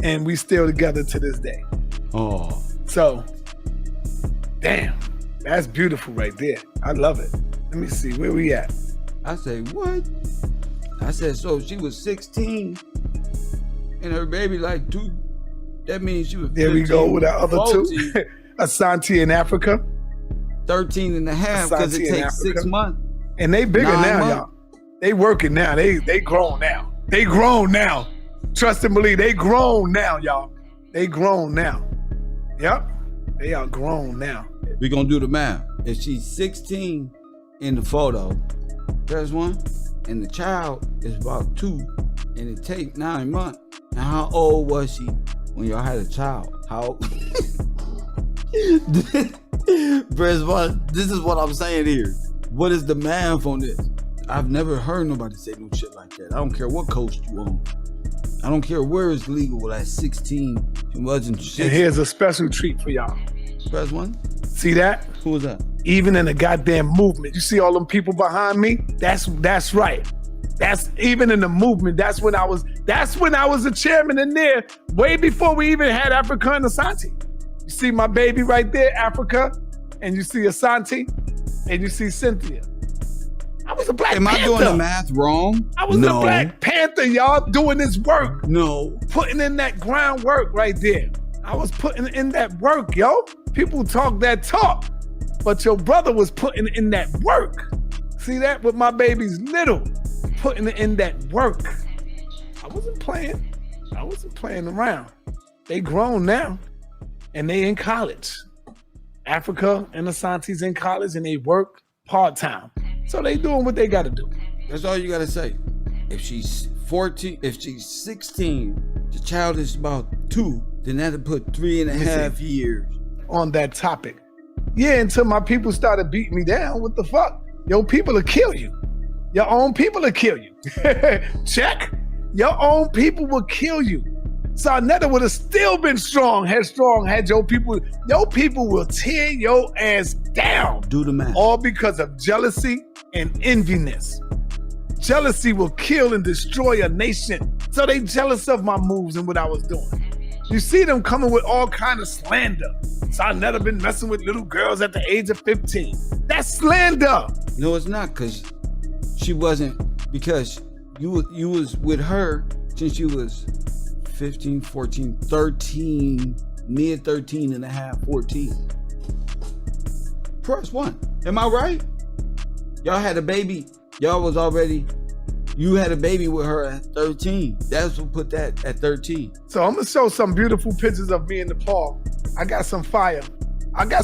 And we still together to this day. Oh. So, damn. That's beautiful right there. I love it. Let me see, where we at? I say, what? I said, so she was 16 and her baby like 2. That means she was 15, there we go with our other 14, 2. Asante in Africa. 13 and a half because it takes 6 months. And they bigger now, months. y'all. They working now. They grown now. They grown now. Trust and believe. They grown now, y'all. They grown now. Yep. They are grown now. We're going to do the math. If she's 16 in the photo, there's 1, and the child is about 2, and it takes 9 months. Now, how old was she when y'all had a child? How old? Press 1. This is what I'm saying here. What is the math on this? I've never heard nobody say no shit like that. I don't care what coast you on. I don't care where it's legal at 16. It wasn't 16. And here's a special treat for y'all. Press 1. See that? Who was that? Even in the goddamn movement. You see all them people behind me? That's right. That's even in the movement. That's when I was a chairman in there, way before we even had Africa and Asante. You see my baby right there, Africa, and you see Asante, and you see Cynthia. I was a Black Panther. Am I doing the math wrong? I was a Black Panther, y'all, doing this work. No. Putting in that groundwork right there. I was putting in that work, yo. People talk that talk, but your brother was putting in that work. See that with my baby's little, putting in that work. I wasn't playing around. They grown now, and they in college. Africa and Asante's in college, and they work part-time. So they doing what they gotta do. That's all you gotta say. If she's 14, if she's 16, the child is about 2, then that'll put 3.5 years. On that topic. Yeah, until my people started beating me down. What the fuck? Your people will kill you. Your own people will kill you. Check. Your own people will kill you. Saneter would have still been headstrong, had your people will tear your ass down. Do the math. All because of jealousy and enviness. Jealousy will kill and destroy a nation. So they jealous of my moves and what I was doing. You see them coming with all kind of slander. Saneter been messing with little girls at the age of 15. That's slander. No, it's not, because she wasn't, because you was with her since you was 15, 14, 13, mid 13 and a half, 14. Press 1. Am I right? Y'all had a baby. You had a baby with her at 13. That's what put that at 13. So I'm gonna show some beautiful pictures of me in the park. I got some fire. I'm gonna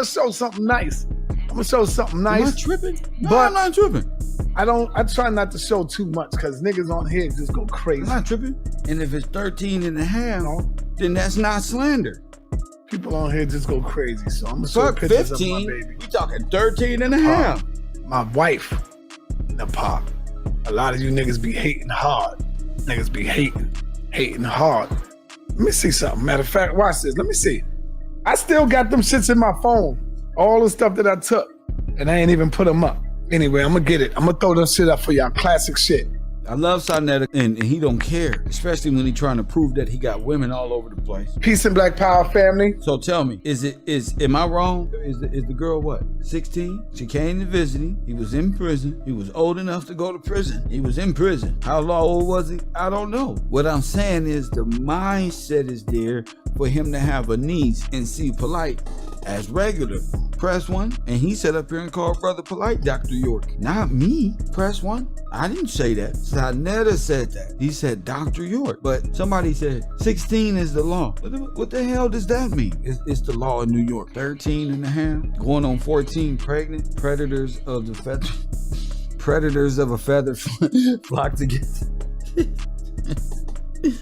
show something nice. Am I tripping? No, I'm not tripping. I try not to show too much because niggas on here just go crazy. I'm not tripping. And if it's 13 and a half, then that's not slander. People on here just go crazy. So I'm gonna show pictures 15, of my baby. We talking 13 and a half. My wife in the park. A lot of you niggas be hating hard. Niggas be hating hard. Let me see something. Matter of fact, watch this. Let me see. I still got them shits in my phone. All the stuff that I took. And I ain't even put them up. Anyway, I'm gonna get it. I'm gonna throw that shit up for y'all. Classic shit. I love Saneter, and he don't care, especially when he trying to prove that he got women all over the place. Peace and Black Power, family. So tell me, am I wrong? Is the girl what? 16? She came to visit him. He was in prison. He was old enough to go to prison. He was in prison. How old was he? I don't know. What I'm saying is the mindset is there for him to have a niece and see Polite as regular. Press 1, and he sat up here and called Brother Polite Dr. York. Not me. Press 1. I didn't say that. Saneter said that. He said Dr. York. But somebody said 16 is the law. What the hell does that mean? It's the law in New York. 13 and a half, going on 14, pregnant. Predators of a feather flock together.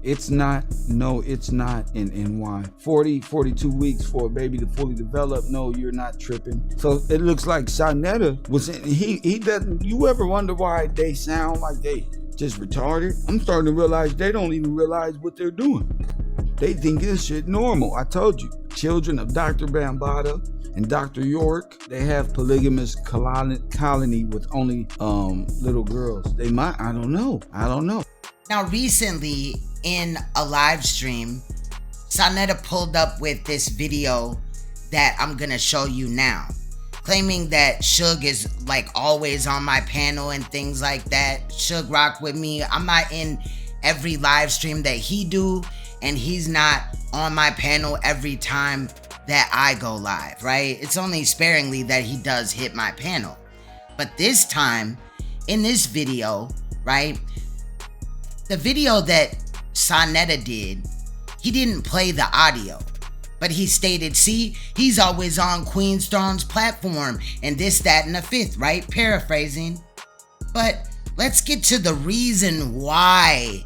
It's not in NY. 42 weeks for a baby to fully develop. No, you're not tripping. So it looks like Saneter was in, he doesn't, you ever wonder why they sound like they just retarded? I'm starting to realize they don't even realize what they're doing. They think this shit normal. I told you, children of Dr. Bambaataa and Dr. York, they have polygamous colony with only little girls. They might, I don't know. Now, recently in a live stream, Saneter pulled up with this video that I'm gonna show you now, claiming that Suge is like always on my panel and things like that. Suge rock with me. I'm not in every live stream that he do, and he's not on my panel every time that I go live, right? It's only sparingly that he does hit my panel. But this time, in this video, right? The video that Saneter did, he didn't play the audio, but he stated, see, he's always on Queen's Throne's platform and this, that, and the fifth, right? Paraphrasing. But let's get to the reason why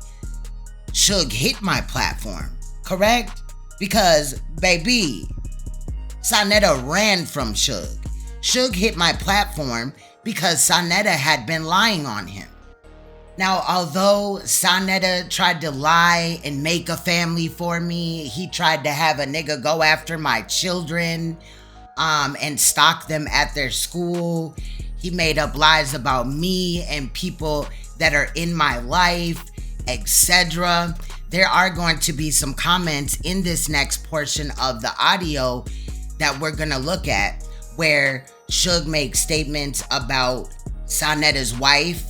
Suge hit my platform, correct? Because, baby, Saneter ran from Suge. Suge hit my platform because Saneter had been lying on him. Now, although Saneter tried to lie and make a family for me, he tried to have a nigga go after my children and stalk them at their school. he made up lies about me and people that are in my life, etc. There are going to be some comments in this next portion of the audio that we're going to look at where Suge makes statements about Saneta's wife,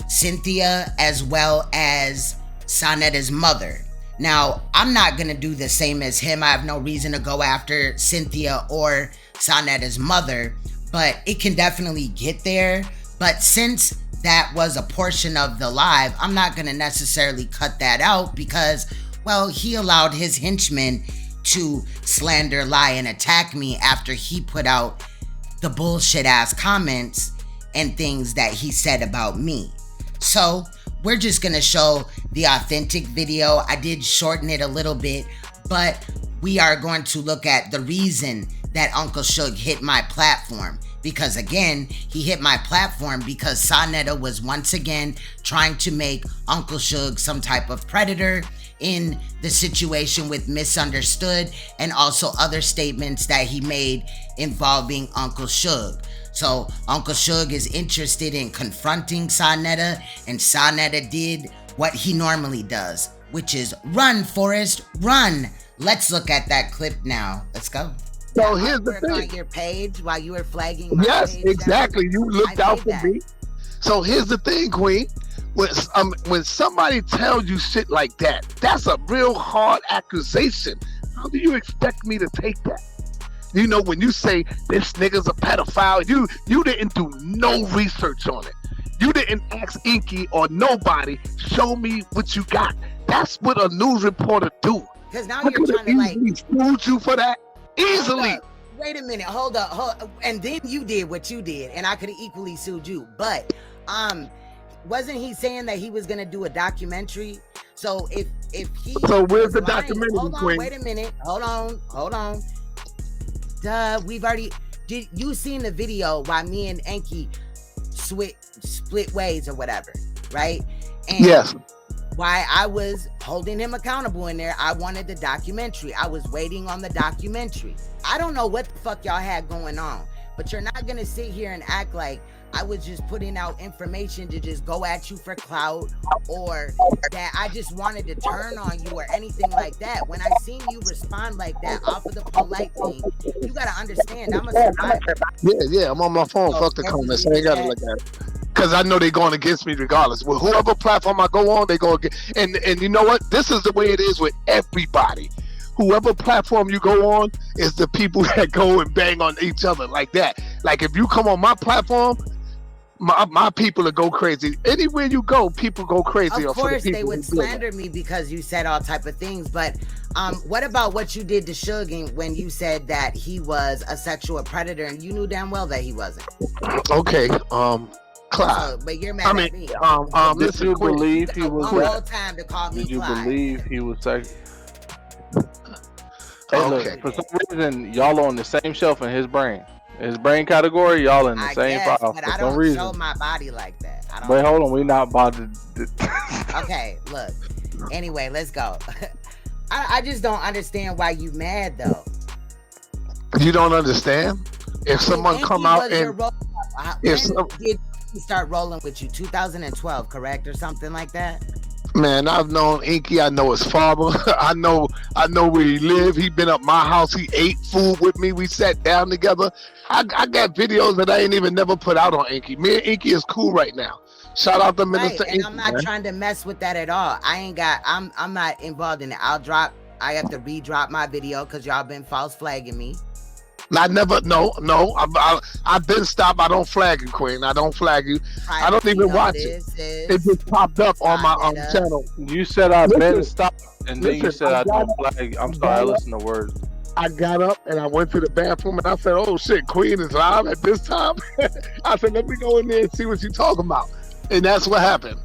Cynthia, as well as Saneta's mother. Now, I'm not going to do the same as him. I have no reason to go after Cynthia or Saneta's mother, but it can definitely get there. But since that was a portion of the live, I'm not going to necessarily cut that out because, well, he allowed his henchmen to slander, lie, and attack me after he put out the bullshit ass comments and things that he said about me. So we're just gonna show the authentic video. I did shorten it a little bit, but we are going to look at the reason that Uncle Suge hit my platform. Because again, he hit my platform because Saneta was once again trying to make Uncle Suge some type of predator in the situation with Misunderstood and also other statements that he made involving Uncle Suge. So Uncle Suge is interested in confronting Saneta, and Saneta did what he normally does, which is run, Forrest, run. Let's look at that clip now. Let's go. So here's the thing. On your page while you were flagging my yes, page, exactly. You looked out for me. So here's the thing, Queen. When somebody tells you shit like that, that's a real hard accusation. How do you expect me to take that? You know, when you say this nigga's a pedophile, you didn't do no research on it. You didn't ask Inky or nobody, show me what you got. That's what a news reporter do. Because now you're trying to like fooled you for that easily. Wait a minute, hold up. And then you did what you did, and I could have equally sued you. But wasn't he saying that he was gonna do a documentary? So if he where's the documentary, hold on, Queen? Wait a minute, hold on. Duh, did you seen the video while me and Enki split ways or whatever, right? And yes. Why I was holding him accountable in there, I wanted the documentary. I was waiting on the documentary. I don't know what the fuck y'all had going on, but you're not gonna sit here and act like I was just putting out information to just go at you for clout, or that I just wanted to turn on you or anything like that. When I seen you respond like that off of the polite thing, you gotta understand I'm a survivor. Yeah, I'm on my phone. Fuck the comments. I ain't gotta look at it. Because I know they're going against me regardless. Well, whoever platform I go on, they go against. And you know what? This is the way it is with everybody. Whoever platform you go on is the people that go and bang on each other like that. Like if you come on my platform, my people will go crazy. Anywhere you go, people go crazy. Of course, they would slander me because you said all type of things. But what about what you did to Suge when you said that he was a sexual predator and you knew damn well that he wasn't? Okay, Clyde. But you're mad at me. Did you believe he was? The whole time to call me Did you Clyde. believe he was sexual? Hey, okay. Look, for some reason, y'all on the same shelf in his brain. His brain category, y'all in the same file. But for I some don't reason. show my body like that. Wait, hold on. We not about to. Okay, look. Anyway, let's go. I just don't understand why you mad though. You don't understand? If someone come out and did he start rolling with you? 2012, correct, or something like that? Man, I've known Inky. I know his father. I know where he lived. He been up my house. He ate food with me. We sat down together. I got videos that I ain't even never put out on Inky. Me and Inky is cool right now. Shout out to Minister Inky. And I'm not trying to mess with that at all. I'm not involved in it. I have to re-drop my video because y'all been false flagging me. I've been stopped. I don't flag you, Queen. I don't flag you. I don't even watch it. It just popped up on my channel. You said I've been stopped, and then you said I don't flag. I'm sorry, I listen to words. I got up and I went to the bathroom and I said, "Oh shit, Queen is live at this time." I said, "Let me go in there and see what you're talking about," and that's what happened.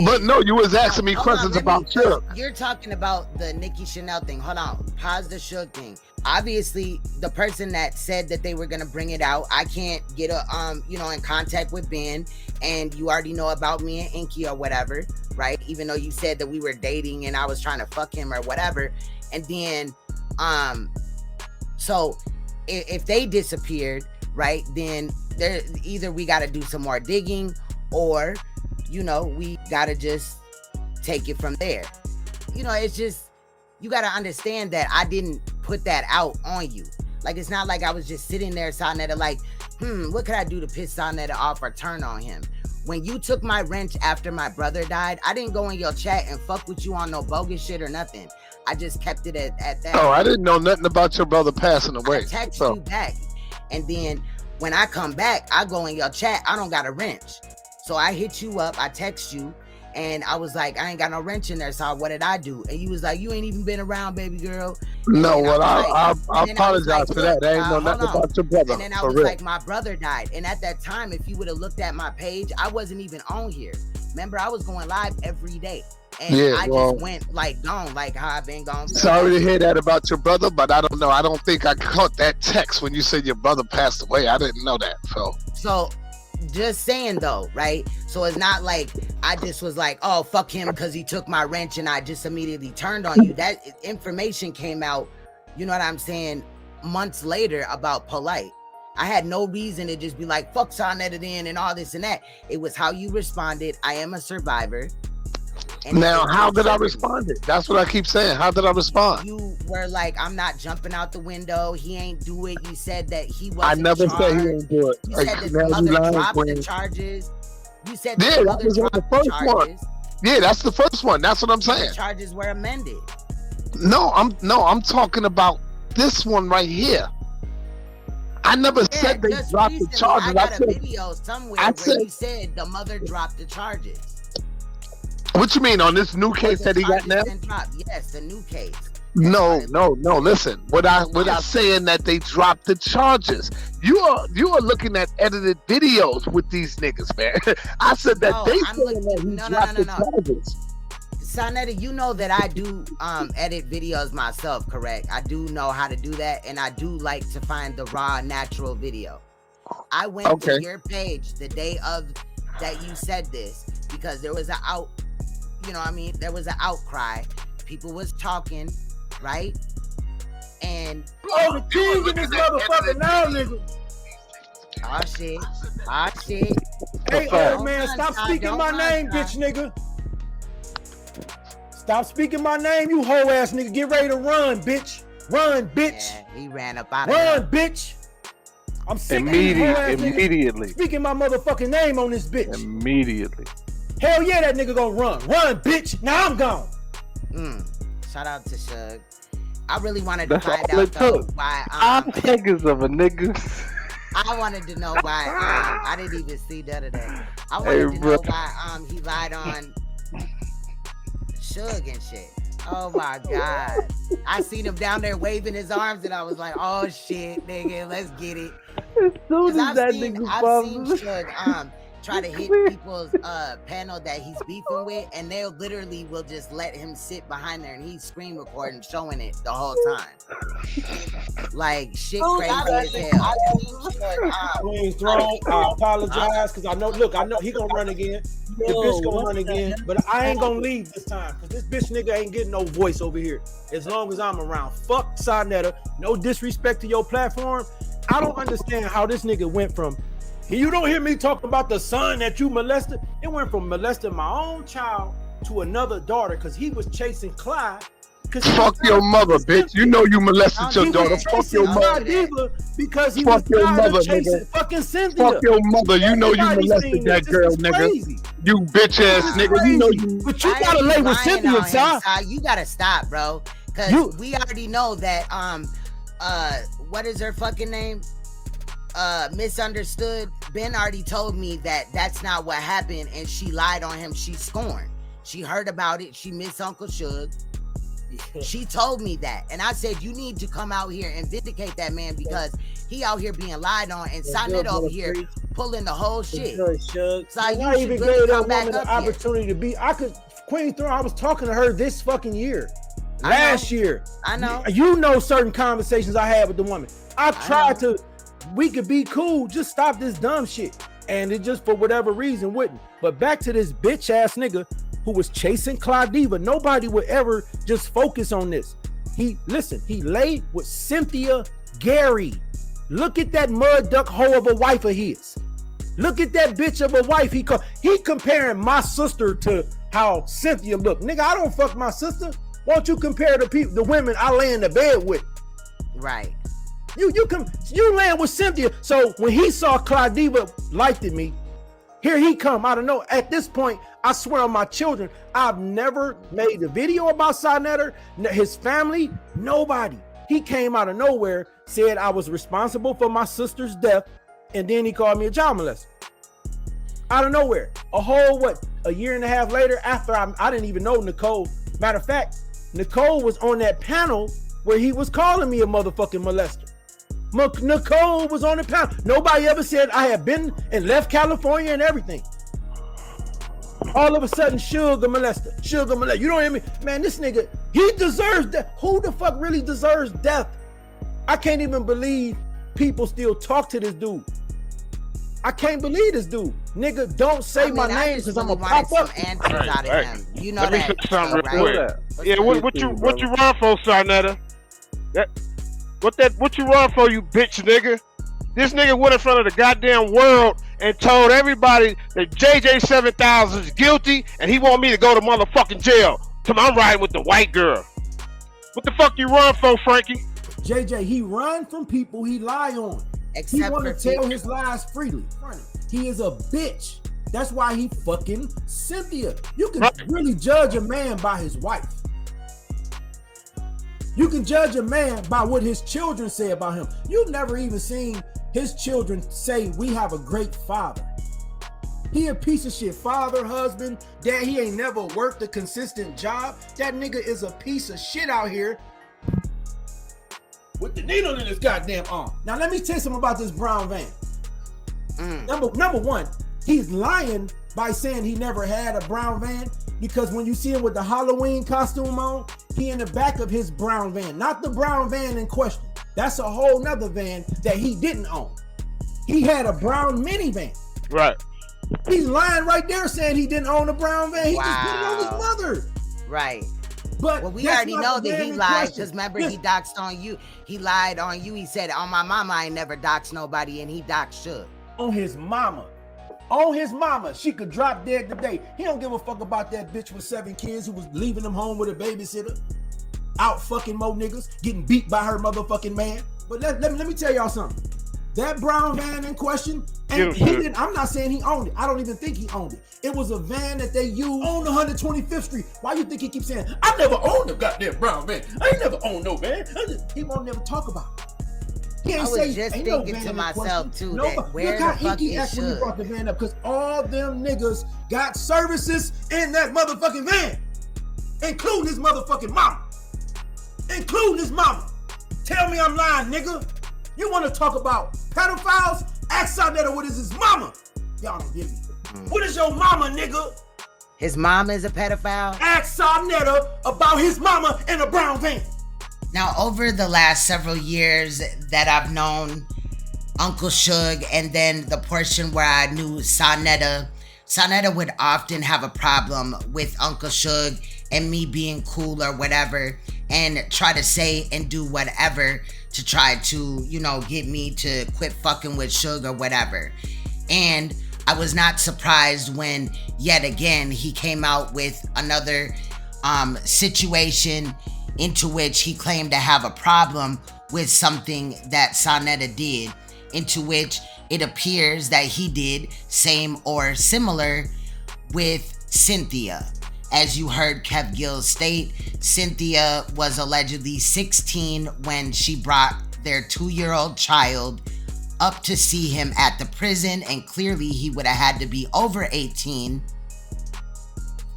But no, you was asking me questions about Suge. You're talking about the Nicki Chanel thing. Hold on. Pause the Suge thing. Obviously, the person that said that they were gonna bring it out, I can't get in contact with Ben, and you already know about me and Inky or whatever, right? Even though you said that we were dating and I was trying to fuck him or whatever, and then so if they disappeared, right, then either we got to do some more digging, or, you know, we got to just take it from there. You know, it's just, you got to understand that I didn't put that out on you. Like, it's not like I was just sitting there, Saneter, like, what could I do to piss Saneter off or turn on him? When you took my wrench after my brother died, I didn't go in your chat and fuck with you on no bogus shit or nothing. I just kept it at that. Oh, I didn't know nothing about your brother passing away. I text you back. And then when I come back, I go in your chat. I don't got a wrench. So I hit you up. I text you. And I was like, I ain't got no wrench in there. So what did I do? And you was like, you ain't even been around, baby girl. No, well, I apologize for that. I ain't know nothing about your brother. And then I was like, my brother died. And at that time, if you would have looked at my page, I wasn't even on here. Remember, I was going live every day. And I just went like gone, like how I've been gone. Sorry to hear that about your brother, but I don't know. I don't think I caught that text when you said your brother passed away. I didn't know that. So just saying though, right? So it's not like I just was like, oh, fuck him because he took my wrench and I just immediately turned on you. That information came out, you know what I'm saying, months later about Polite. I had no reason to just be like, fuck Saneter then and all this and that. It was how you responded. I am a survivor. And now, how did I respond? That's what I keep saying. How did I respond? You were like, I'm not jumping out the window. He ain't do it. You said that he wasn't. I never said he didn't do it. You said that the mother dropped the charges. You said that the mother dropped the first one. Yeah, that's the first one. That's what I'm saying. The charges were amended. No, I'm talking about this one right here. I never said they dropped the charges. I got a video somewhere where you said the mother dropped the charges. What you mean on this new case that he got now? Yes, the new case. No. Listen, what I saying that they dropped the charges. You are looking at edited videos with these niggas, man. I said that they dropped the charges. Saneter, you know that I do edit videos myself, correct? I do know how to do that, and I do like to find the raw, natural video. I went to your page the day of that you said this because there was there was an outcry. People was talking, right? And the king in this motherfucker now, nigga. Oh shit. Hey, old man, stop speaking my name, bitch nigga. Stop speaking my name, you hoe ass nigga. Get ready to run, bitch. Run, bitch. Yeah, he ran up out of here. Run, bitch. I'm sick of you hoe ass immediately. Speaking my motherfucking name on this bitch. Immediately. Hell yeah, that nigga gonna run. Run, bitch. Now I'm gone. Shout out to Shug. I really wanted to find out though why I'm niggas of a nigga. I wanted to know why I didn't even see the other day. I wanted to know why he lied on Shug and shit. Oh my god. I seen him down there waving his arms and I was like, oh shit, nigga, let's get it. As soon as I've seen Shug try to hit people's panel that he's beefing with, and they literally will just let him sit behind there and he's screen recording, showing it the whole time. Like shit crazy as hell. Queen's Throne, I apologize because I know he gonna run again. The bitch gonna run again, but I ain't gonna leave this time because this bitch nigga ain't getting no voice over here as long as I'm around. Fuck Saneter. No disrespect to your platform. I don't understand how this nigga went from. You don't hear me talking about the son that you molested. It went from molesting my own child to another daughter because he was chasing Clyde. Fuck your mother, bitch. You know you molested your daughter. Fuck your mother. Because he was tired of chasing fucking Cynthia. Fuck your mother. You know you molested that girl, nigga. You bitch ass nigga. You know you. But you gotta lay with Cynthia, Si. You gotta stop, bro. Because we already know that, what is her fucking name? Misunderstood. Ben already told me that that's not what happened and she lied on him. She scorned. She heard about it. She missed Uncle Shug. She told me that. And I said, you need to come out here and vindicate that man because he out here being lied on and Saneter over here pulling the whole shit. So I even gave that woman the opportunity to be. Queen Throne, I was talking to her this fucking year. Last year. I know. You know certain conversations I had with the woman. I tried to. We could be cool, just stop this dumb shit. And it just for whatever reason wouldn't. But back to this bitch ass nigga who was chasing Claudiva. Nobody would ever just focus on this. He laid with Cynthia Gary. Look at that mud duck hoe of a wife of his. Look at that bitch of a wife. He comparing my sister to how Cynthia look. Nigga, I don't fuck my sister. Why don't you compare the women I lay in the bed with? Right. You laying with Cynthia. So when he saw Claudiva liked me, here he come out of nowhere. At this point, I swear on my children, I've never made a video about Saneter, his family, nobody. He came out of nowhere, said I was responsible for my sister's death, and then he called me a child molester. Out of nowhere. A year and a half later, after I didn't even know Nicole. Matter of fact, Nicole was on that panel where he was calling me a motherfucking molester. Nicole was on the panel. Nobody ever said I had been and left California and everything. All of a sudden, sugar molester. You don't hear me? Man, this nigga, he deserves death. Who the fuck really deserves death? I can't even believe people still talk to this dude. I can't believe this dude. Nigga, don't say my name because I'm gonna pop up. Some answers out of him. You know Let that. me say something real right? quick. Yeah, what you run for, Saneter? What you run for, you bitch nigga? This nigga went in front of the goddamn world and told everybody that JJ 7000 is guilty and he want me to go to motherfucking jail. I'm riding with the white girl. What the fuck you run for, Frankie? JJ, he run from people he lie on. He want to tell his lies freely. He is a bitch. That's why he fucking Cynthia. You can really judge a man by his wife. You can judge a man by what his children say about him. You've never even seen his children say, we have a great father. He a piece of shit. Father, husband, dad, he ain't never worked a consistent job. That nigga is a piece of shit out here with the needle in his goddamn arm. Now let me tell you something about this brown van. Number one, he's lying by saying he never had a brown van, because when you see him with the Halloween costume on, he in the back of his brown van, not the brown van in question. That's a whole nother van that he didn't own. He had a brown minivan. Right. He's lying right there saying he didn't own a brown van. He just put it on his mother. Right. But well, we already know that he lied, because remember, he doxed on you. He lied on you. He said, on my mama, I ain't never doxed nobody, and he doxed Suge. On his mama. On his mama. She could drop dead today. He don't give a fuck about that bitch with 7 kids who was leaving them home with a babysitter. Out fucking more niggas, getting beat by her motherfucking man. But let me tell y'all something. That brown van in question, and he didn't, I'm not saying he owned it. I don't even think he owned it. It was a van that they used on 125th Street. Why you think he keeps saying, I never owned a goddamn brown van? I ain't never owned no van. He won't never talk about it. He ain't I was just thinking to myself too, that where the fuck is Suge? When he brought the van up, because all them niggas got services in that motherfucking van, including his motherfucking mama. Including his mama. Tell me I'm lying, nigga. You want to talk about pedophiles? Ask Saneter what is his mama. Y'all don't give me. What is your mama, nigga? His mama is a pedophile? Ask Saneter about his mama in a brown van. Now, over the last several years that I've known Uncle Suge, and then the portion where I knew Saneter would often have a problem with Uncle Suge and me being cool or whatever, and try to say and do whatever to try to, get me to quit fucking with Suge or whatever. And I was not surprised when, yet again, he came out with another situation into which he claimed to have a problem with something that Saneter did, into which it appears that he did same or similar with Cynthia. As you heard Kev Gill state, Cynthia was allegedly 16 when she brought their 2-year-old child up to see him at the prison, and clearly he would have had to be over 18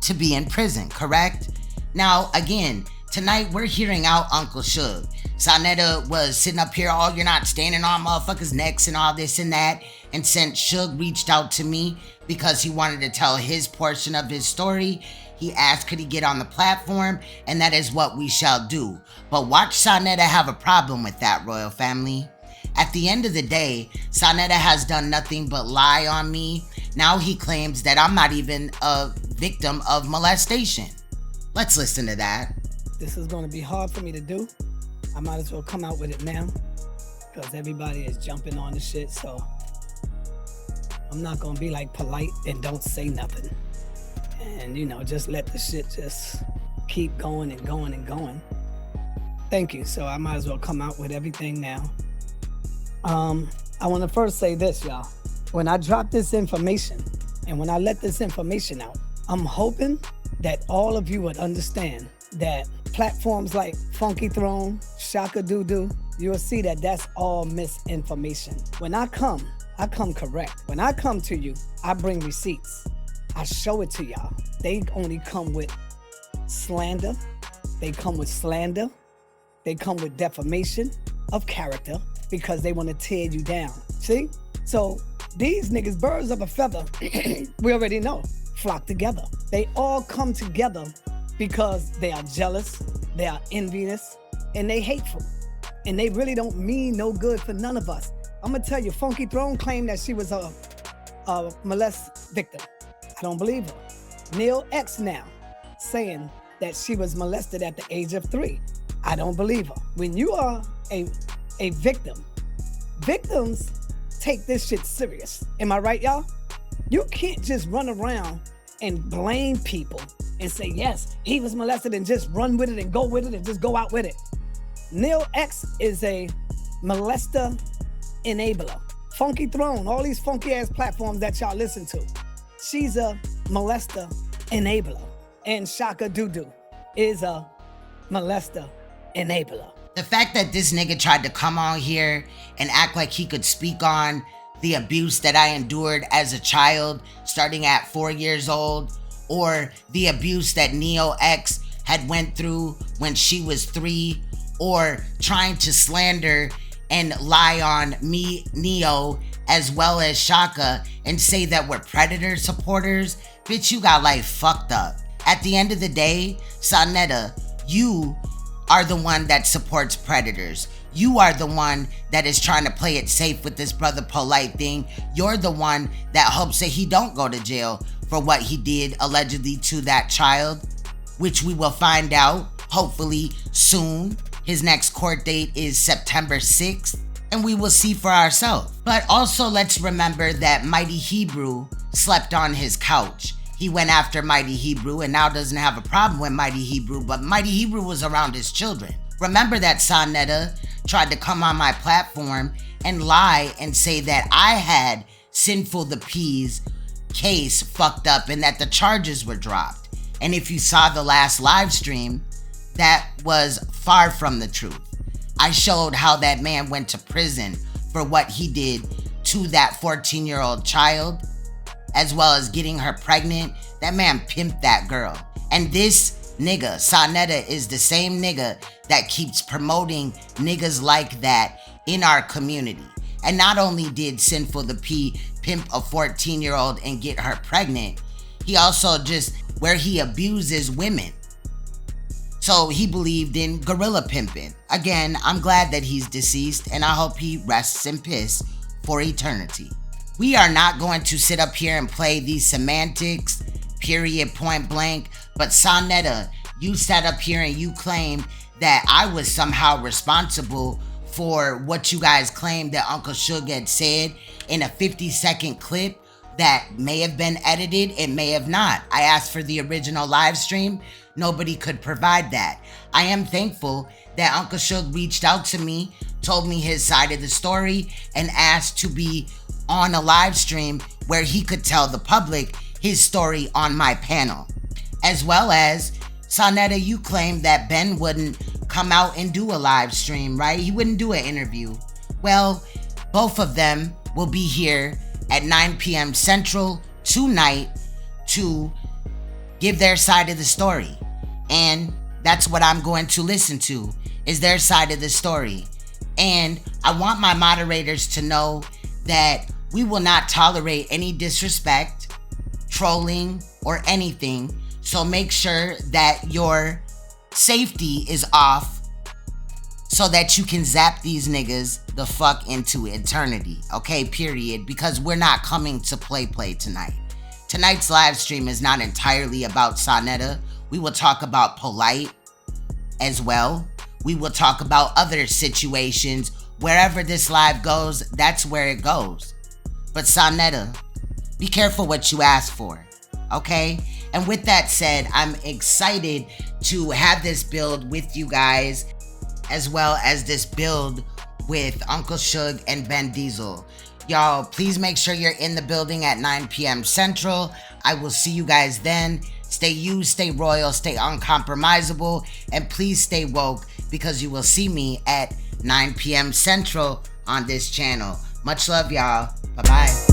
to be in prison, correct? Now, again, tonight we're hearing out Uncle Suge. Saneter was sitting up here, oh, you're not standing on motherfuckers' necks and all this and that. And since Suge reached out to me because he wanted to tell his portion of his story, he asked could he get on the platform, and that is what we shall do. But watch Saneter have a problem with that, royal family. At the end of the day, Saneter has done nothing but lie on me. Now he claims that I'm not even a victim of molestation. Let's listen to that. This is going to be hard for me to do. I might as well come out with it now. because everybody is jumping on the shit. So I'm not gonna be like polite and don't say nothing. And you know, just let the shit just keep going and going and going. Thank you. So I might as well come out with everything now. I want to first say this, y'all. When I drop this information and when I let this information out, I'm hoping that all of you would understand that platforms like Funky Throne, Shaka Doo, you'll see that that's all misinformation. When I come correct. When I come to you, I bring receipts. I show it to y'all. They only come with slander. They come with slander. They come with defamation of character because they want to tear you down. See? So these niggas, birds of a feather, we already know, flock together. They all come together because they are jealous, they are envious, and they hateful. And they really don't mean no good for none of us. I'm gonna tell you, Funky Throne claimed that she was a molest victim. I don't believe her. Neil X now saying that she was molested at the age of 3. I don't believe her. When you are a victim, victims take this shit serious. Am I right, y'all? You can't just run around and blame people and say, yes, he was molested, and just run with it and go with it and just go out with it. Neil X is a molester enabler. Funky Throne, all these funky ass platforms that y'all listen to, she's a molester enabler. And Shaka Doo is a molester enabler. The fact that this nigga tried to come on here and act like he could speak on the abuse that I endured as a child starting at 4 years old, or the abuse that Neo X had went through when she was 3, or trying to slander and lie on me, Neo, as well as Shaka, and say that we're Predator supporters, bitch, you got life fucked up. At the end of the day, Saneter, you are the one that supports predators. You are the one that is trying to play it safe with this brother polite thing. You're the one that hopes that he don't go to jail for what he did allegedly to that child, which we will find out hopefully soon. His next court date is September 6th, and we will see for ourselves. But also let's remember that Mighty Hebrew slept on his couch. He went after Mighty Hebrew and now doesn't have a problem with Mighty Hebrew, but Mighty Hebrew was around his children. Remember that Saneter tried to come on my platform and lie and say that I had Sinful the P's case fucked up and that the charges were dropped. And if you saw the last live stream, that was far from the truth. I showed how that man went to prison for what he did to that 14-year-old child, as well as getting her pregnant. That man pimped that girl. And this nigga, Saneter, is the same nigga that keeps promoting niggas like that in our community. And not only did Sinful the P pimp a 14-year-old and get her pregnant, he also just, where he abuses women. So he believed in gorilla pimping. Again, I'm glad that he's deceased, and I hope he rests in peace for eternity. We are not going to sit up here and play these semantics, period, point blank, but Saneter, you sat up here and you claimed that I was somehow responsible for what you guys claimed that Uncle Suge had said in a 50-second clip that may have been edited, it may have not. I asked for the original live stream. Nobody could provide that. I am thankful that Uncle Suge reached out to me, told me his side of the story, and asked to be on a live stream where he could tell the public his story on my panel. As well as, Saneter, you claimed that Ben wouldn't come out and do a live stream, right? He wouldn't do an interview. Well, both of them will be here at 9 p.m. Central tonight to give their side of the story. And that's what I'm going to listen to, is their side of the story. And I want my moderators to know that we will not tolerate any disrespect, trolling, or anything. So make sure that your safety is off so that you can zap these niggas the fuck into eternity. Okay, period. Because we're not coming to play tonight. Tonight's live stream is not entirely about Saneter. We will talk about Polite as well. We will talk about other situations wherever this live goes, that's where it goes. But Saneter, be careful what you ask for, okay? And with that said, I'm excited to have this build with you guys, as well as this build with Uncle Suge and Ben Diesel. Y'all, please make sure you're in the building at 9 p.m. Central. I will see you guys then. Stay you, stay royal, stay uncompromisable, and please stay woke, because you will see me at 9 p.m. Central on this channel. Much love, y'all. Bye-bye.